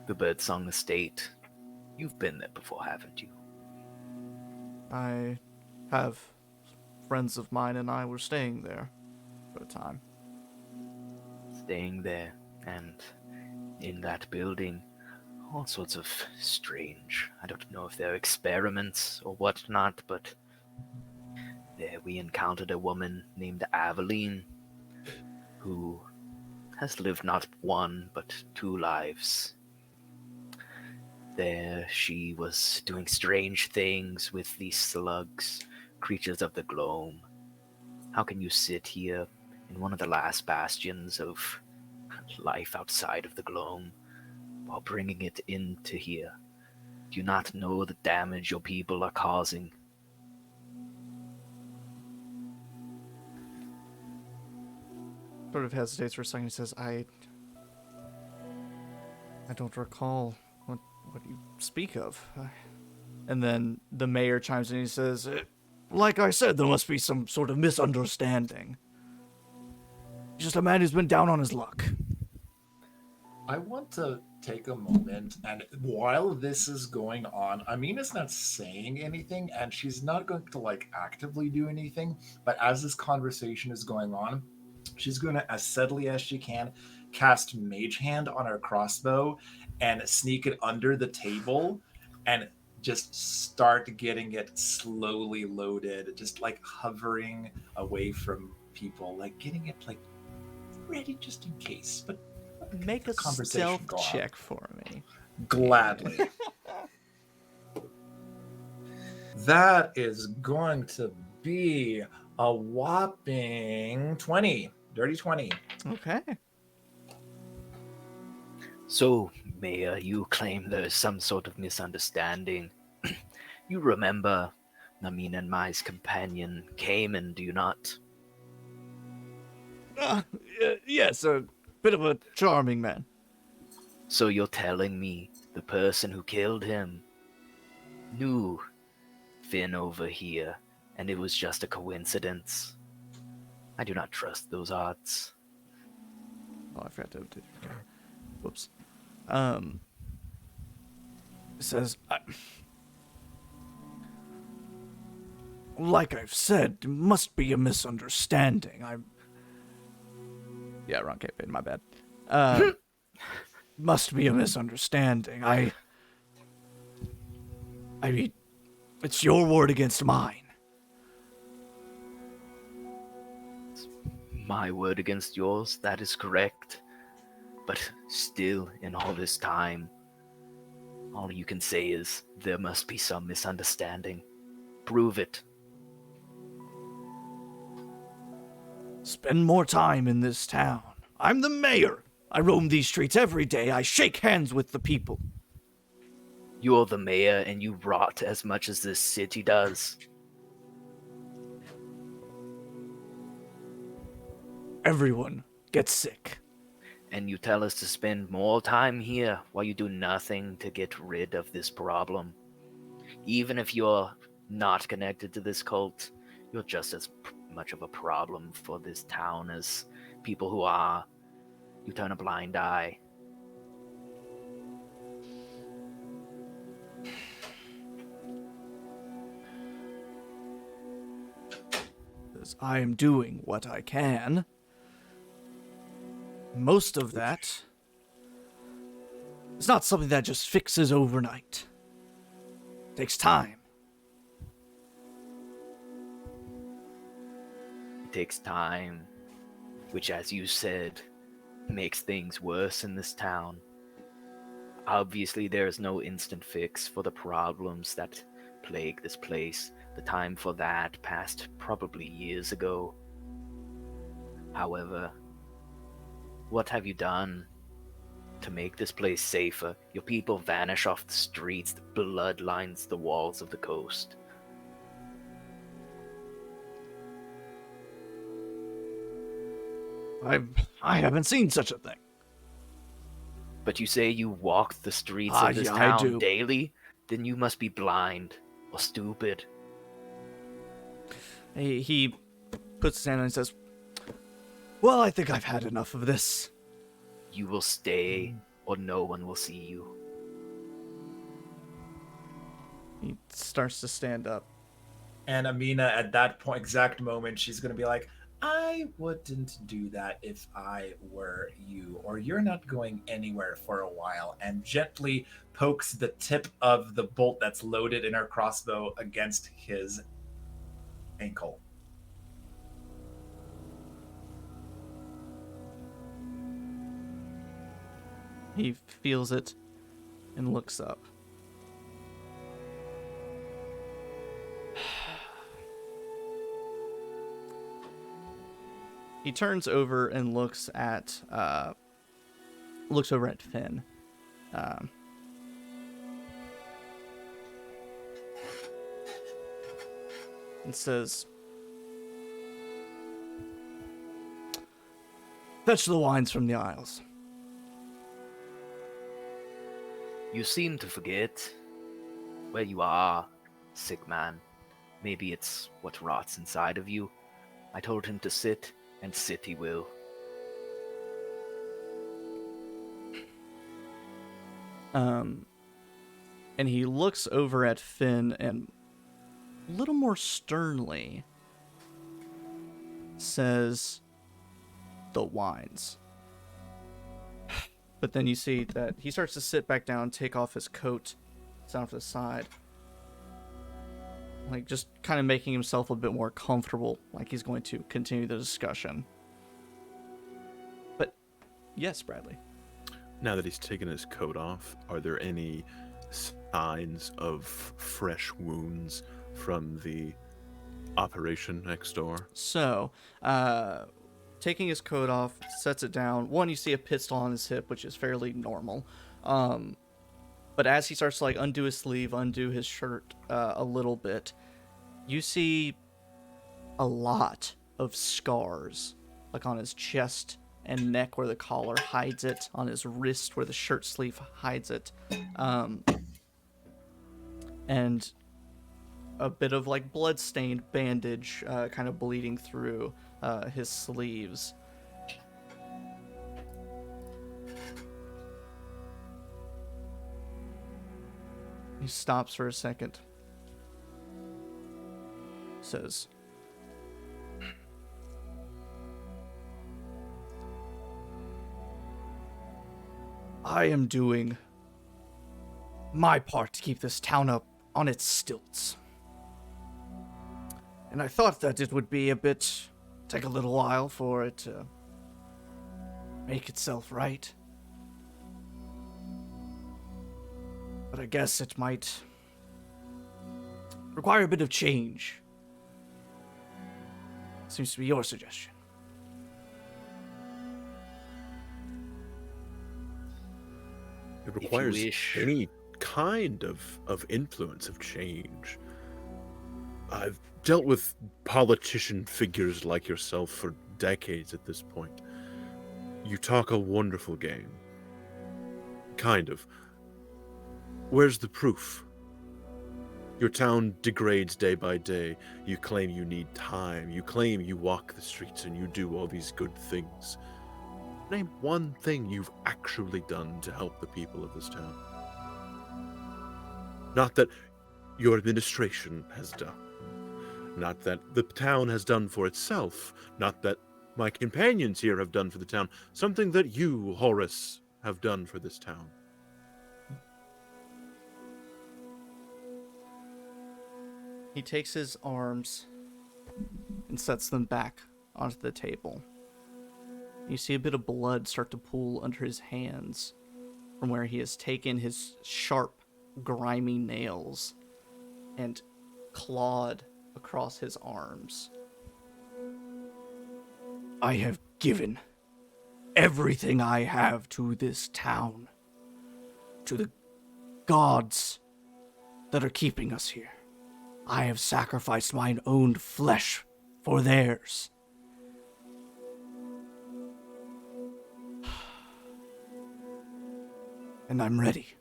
The Birdsong Estate. You've been there before, haven't you? I have friends of mine and I were staying there for a time. Staying there, and in that building, all sorts of strange. I don't know if they're experiments or whatnot, but There we encountered a woman named Aveline, who has lived not one but 2 lives. There she was doing strange things with these slugs, creatures of the Gloam. How can you sit here in one of the last bastions of life outside of the Gloam while bringing it into here? Do you not know the damage your people are causing? Sort of hesitates for a second. He says, I don't recall what you speak of. And then the mayor chimes in and he says, like I said, there must be some sort of misunderstanding. He's just a man who's been down on his luck. I want to take a moment, and while this is going on, Aminah's not saying anything, and she's not going to like actively do anything, but as this conversation is going on, she's going to, as steadily as she can, cast Mage Hand on her crossbow and sneak it under the table and just start getting it slowly loaded, just like hovering away from people, like getting it like ready just in case. But Make a stealth check for me. Gladly. That is going to be a whopping 20. Dirty 20. Okay. So, Mayor, you claim there's some sort of misunderstanding. You remember Aminah and my companion, Kamin, do you not? Yes, a bit of a charming man. So you're telling me the person who killed him knew Finn over here, and it was just a coincidence? I do not trust those odds. Oh, I forgot to update. Okay. Whoops. It says, like I've said, it must be a misunderstanding. Yeah, wrong campaign, my bad. Must be a misunderstanding. I mean, it's your word against mine. My word against yours, that is correct. But still, in all this time, all you can say is, there must be some misunderstanding. Prove it. Spend more time in this town. I'm the mayor. I roam these streets every day. I shake hands with the people. You're the mayor and you rot as much as this city does. Everyone gets sick. And you tell us to spend more time here while you do nothing to get rid of this problem. Even if you're not connected to this cult, you're just as much of a problem for this town as people who are. You turn a blind eye. As I am doing what I can. Most of that is not something that just fixes overnight. It takes time. It takes time, which, as you said, makes things worse in this town. Obviously, there is no instant fix for the problems that plague this place. The time for that passed probably years ago. However, what have you done to make this place safer? Your people vanish off the streets, the blood lines the walls of the coast. I haven't seen such a thing. But you say you walk the streets of this Yeah, I town do. daily? Then you must be blind or stupid. He puts his hand on and says, well, I think I've had enough of this. You will stay, or no one will see you. He starts to stand up. And Aminah, at that point, exact moment, she's going to be like, I wouldn't do that if I were you, or you're not going anywhere for a while, and gently pokes the tip of the bolt that's loaded in her crossbow against his ankle. He feels it and looks up. He turns over and looks over at Finn. And says, "Fetch the wines from the aisles." You seem to forget where you are, sick man. Maybe it's what rots inside of you. I told him to sit, and sit he will. And he looks over at Finn and a little more sternly says, "The wines." But then you see that he starts to sit back down, take off his coat, sit off to the side. Like, just kind of making himself a bit more comfortable, like he's going to continue the discussion. But, yes, Bradley. Now that he's taken his coat off, are there any signs of fresh wounds from the operation next door? So, taking his coat off, sets it down. One, you see a pistol on his hip, which is fairly normal. But as he starts to like undo his sleeve, undo his shirt a little bit, you see a lot of scars, like on his chest and neck where the collar hides it, on his wrist where the shirt sleeve hides it, and a bit of like blood-stained bandage kind of bleeding through his sleeves. He stops for a second. Says, "I am doing my part to keep this town up on its stilts. And I thought that it would take a little while for it to make itself right. But I guess it might require a bit of change. Seems to be your suggestion." It requires wish. any kind of influence of change. I've dealt with politician figures like yourself for decades at this point. You talk a wonderful game. Kind of. Where's the proof? Your town degrades day by day. You claim you need time. You claim you walk the streets and you do all these good things. Name one thing you've actually done to help the people of this town. Not that your administration has done. Not that the town has done for itself. Not that my companions here have done for the town. Something that you, Horace, have done for this town. He takes his arms and sets them back onto the table. You see a bit of blood start to pool under his hands from where he has taken his sharp, grimy nails and clawed across his arms. "I have given everything I have to this town, to the gods that are keeping us here. I have sacrificed mine own flesh for theirs. And I'm ready."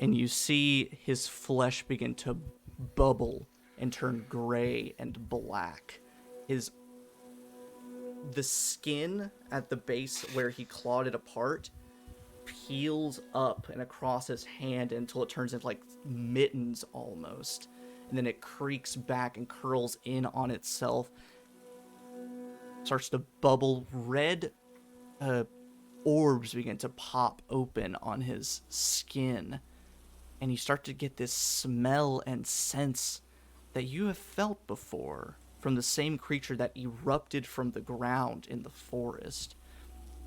And you see his flesh begin to bubble and turn gray and black. The skin at the base where he clawed it apart peels up and across his hand until it turns into like mittens almost. And then it creaks back and curls in on itself. Starts to bubble. Red orbs begin to pop open on his skin. And you start to get this smell and sense that you have felt before from the same creature that erupted from the ground in the forest.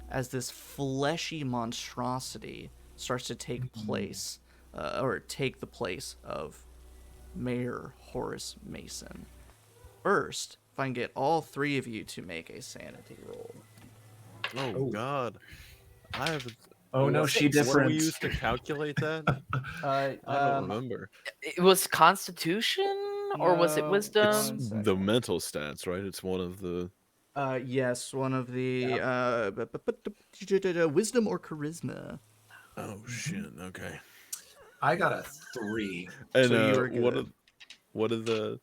as this fleshy monstrosity starts to take place, or take the place of Mayor Horace Mason. First, if I can get all three of you to make a sanity roll. Oh God, I haven't. Oh no, she What do different. we use to calculate that? I don't remember. It was Constitution or was it No, Wisdom? one It's second. the mental stats, right? It's one of the. Yes, one of the wisdom or charisma. Oh shit. Okay. I got a 3. And So you were what are the?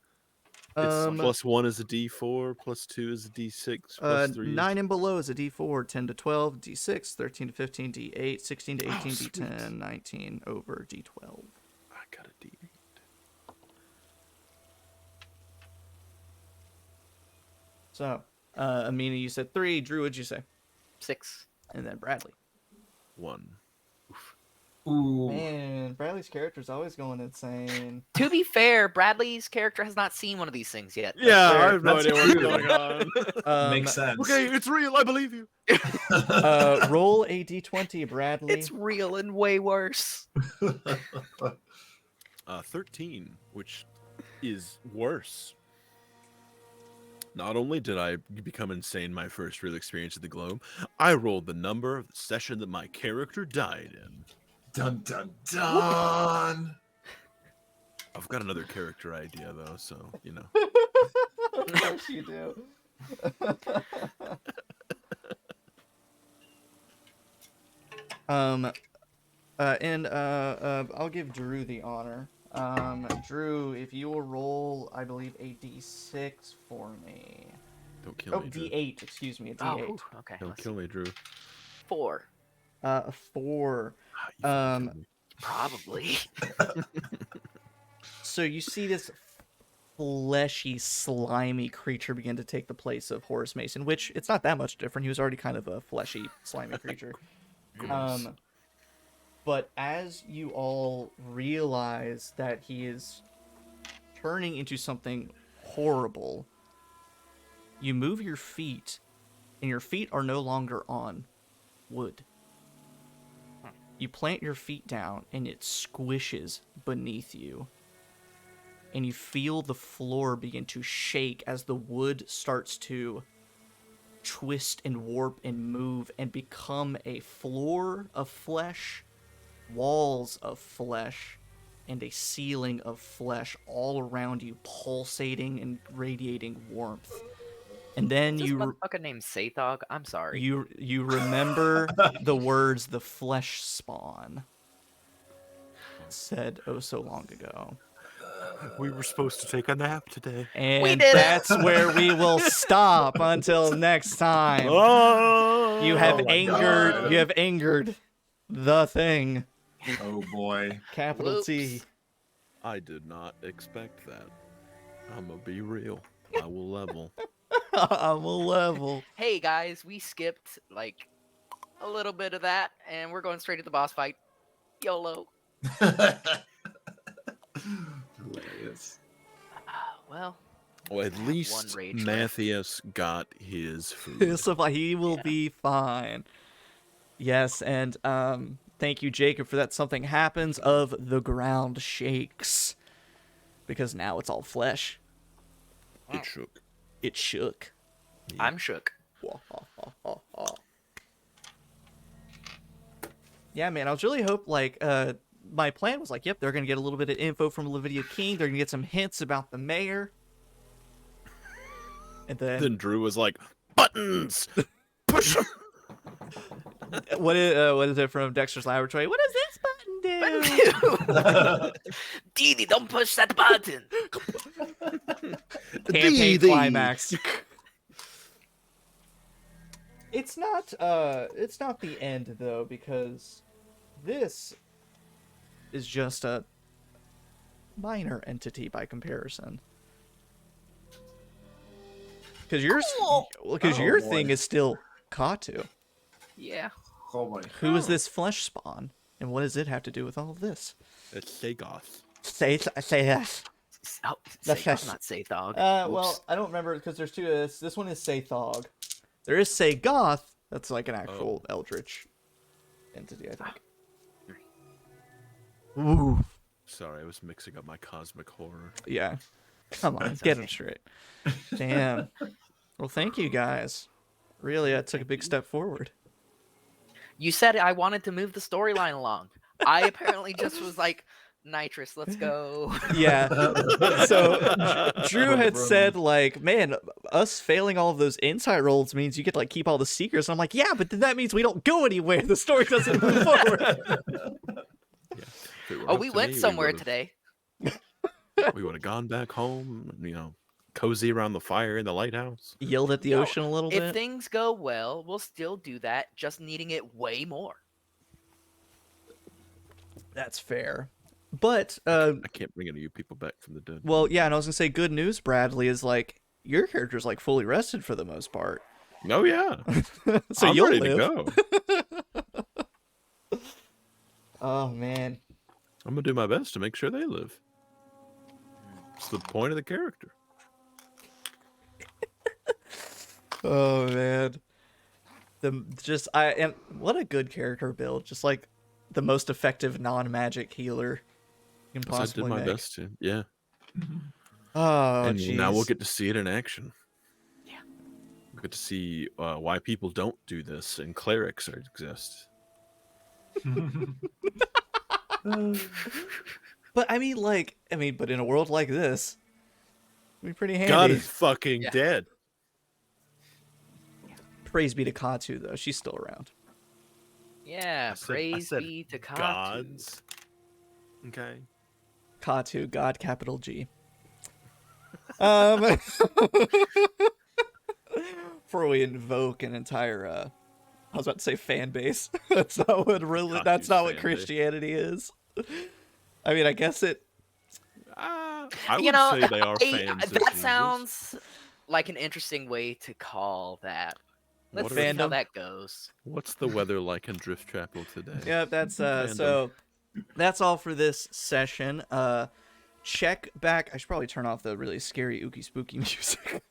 It's Um, +1 is a D4, +2 is a D6, +3 is 9 and below is a D4, 10 to 12, D6, 13 to 15, D8, 16 to 18, Oh, sweet. D10, 19 over D12. I got a D8. So, Aminah, you said 3. Drew, what'd you say? 6. And then Bradley. 1. Ooh. Man, Bradley's character's always going insane. To be fair, Bradley's character has not seen one of these things yet. Yeah, fair. I have no That's idea what's true. going on. Makes sense. Okay, it's real. I believe you. Roll a D20, Bradley. It's real and way worse. 13, which is worse. Not only did I become insane my first real experience at the Gloam, I rolled the number of the session that my character died in. Dun dun dun. I've got another character idea though, so you know. Of course you do. I'll give Drew the honor. Drew, if you will roll, I believe, a D6 for me. Don't kill Oh, me, Drew. D8, excuse me, a Oh, D8. ooh, okay. Don't let's kill me, Drew. 4. A 4. Ah, you fucking killed me. Probably. So you see this fleshy, slimy creature begin to take the place of Horace Mason, which it's not that much different. He was already kind of a fleshy, slimy creature. Gross. But as you all realize that he is turning into something horrible, you move your feet, and your feet are no longer on wood. You plant your feet down, and it squishes beneath you. And you feel the floor begin to shake as the wood starts to twist and warp and move and become a floor of flesh, walls of flesh, and a ceiling of flesh all around you, pulsating and radiating warmth. And then Is this you motherfucker named Sathog? I'm sorry. you remember the words "the flesh spawn" said oh so long ago. We were supposed to take a nap today. And did it! that's where we will stop until next time. Oh, You have Oh my angered God. you have angered the thing. Oh boy. Capital T. Whoops. I did not expect that. I'm gonna be real. I will level. I'm a level. Hey guys, we skipped like a little bit of that, and we're going straight to the boss fight. YOLO. Hilarious. Well, Well, at least rage left. Matthias got his food. So he will be fine. Yes, and thank you, Jacob, for that. Something happens of the ground shakes. Because now it's all flesh. It shook. It shook. I'm shook. Yeah, man, I was really my plan was like, yep, they're gonna get a little bit of info from Lavinia King. They're gonna get some hints about the mayor. And Then Drew was like, buttons! Push 'em! what is it from Dexter's Laboratory? What does this button do? Dee Dee, don't push that button. Campaign Dee. climax. It's not the end though, because this is just a minor entity by comparison. Because Cool. your boy. thing is still Katu. Yeah. Oh boy. Who is this flesh spawn, and what does it have to do with all of this? It's Sagoth. Say yes. Oh, That's Sathog, not Sathog. Well, I don't remember because there's two. This one is Sathog. There is Sagoth. That's like an actual eldritch entity, I think. Ooh. Sorry, I was mixing up my cosmic horror. Yeah. Come on, get him straight. Damn. Well, thank you guys. Really, took a big step forward. You said I wanted to move the storyline along. I apparently just was like, Nitrous, let's go. Yeah. So Drew had said, like, man, us failing all of those insight rolls means you get to like keep all the secrets. And I'm like, yeah, but then that means we don't go anywhere. The story doesn't move forward. Oh, we went somewhere today. We would have gone back home, you know, cozy around the fire in the lighthouse. Yelled at the ocean a little If bit. things go well, we'll still do that, just needing it way more. That's fair. But I can't bring any of you people back from the dead. well, yeah, and I was gonna say good news, Bradley, is like your character's like fully rested for the most part. Oh yeah. So I'm you'll ready live. to go. Oh man. I'm gonna do my best to make sure they live. It's the point of the character. Oh man. And what a good character build. Just like the most effective non-magic healer you can I possibly did my make. best to. Yeah. Oh, And now we'll jeez. get to see it in action. Yeah. We'll get to see why people don't do this and clerics exist. But I mean, but in a world like this, it'd be pretty handy. God is fucking Yeah. dead. Praise be to Katu, though. She's still around. Yeah, I praise said be to Katu. gods. Okay. Katu, God, capital G. Before we invoke an entire, I was about to say fan base. That's not what Katu's not what fan Christianity is. I mean, I guess it. I would You know, say they are fans of that Jesus. sounds like an interesting way to call that. Let's What see are- how Fandom? that goes. What's the weather like in Driftchapel today? Yeah, that's Fandom. so. That's all for this session. Check back. I should probably turn off the really scary, ooky, spooky music.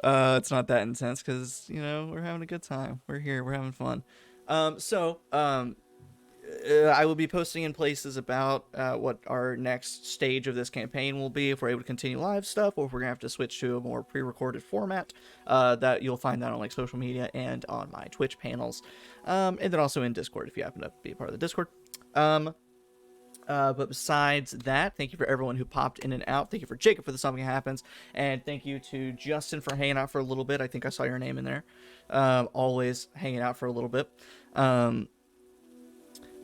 It's not that intense because we're having a good time. We're here. We're having fun. I will be posting in places about what our next stage of this campaign will be, if we're able to continue live stuff, or if we're gonna have to switch to a more pre-recorded format. That you'll find that on like social media and on my Twitch panels, and then also in Discord if you happen to be a part of the Discord. But besides that, thank you for everyone who popped in and out. Thank you for Jacob for the Something Happens, and thank you to Justin for hanging out for a little bit. I think I saw your name in there. Always hanging out for a little bit.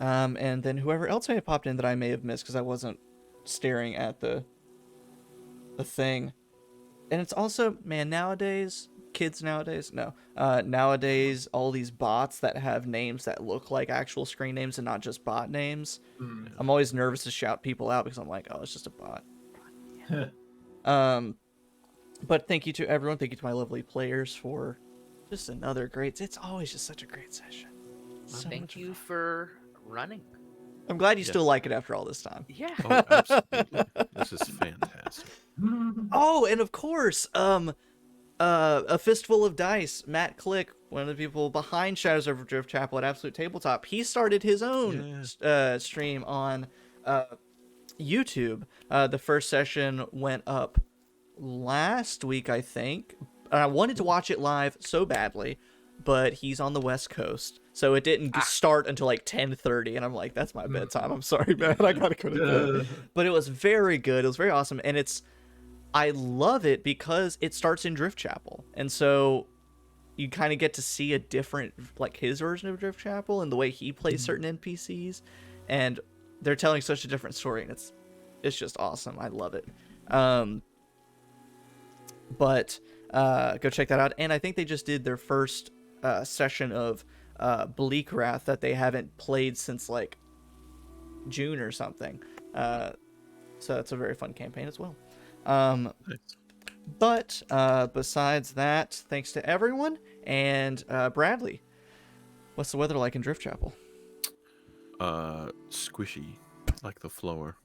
And then whoever else may have popped in that I may have missed because I wasn't staring at the thing. And it's also, man, nowadays, all these bots that have names that look like actual screen names and not just bot names. I'm always nervous to shout people out because I'm like, oh, it's just a bot. But thank you to everyone. Thank you to my lovely players for just another great. It's always just such a great session. So Thank much you fun. for running. I'm glad you still like it after all this time. Yeah. Oh, absolutely. This is fantastic. Oh, and of course, a fistful of dice. Matt Click, one of the people behind Shadows Over Driftchapel at Absolute Tabletop, he started his own stream on YouTube. The first session went up last week, I think. I wanted to watch it live so badly, but he's on the West Coast, so it didn't start until like 10:30, and I'm like, that's my bedtime. I'm sorry, man. I gotta go to bed. But it was very good. It was very awesome, and I love it because it starts in Driftchapel, and so you kind of get to see a different, like his version of Driftchapel and the way he plays certain NPCs, and they're telling such a different story, and it's just awesome. I love it. But go check that out, and I think they just did their first session of Bleak Wrath that they haven't played since like June or something. So it's a very fun campaign as well. But besides that, thanks to everyone. And Bradley, what's the weather like in Driftchapel? Squishy, like the floor.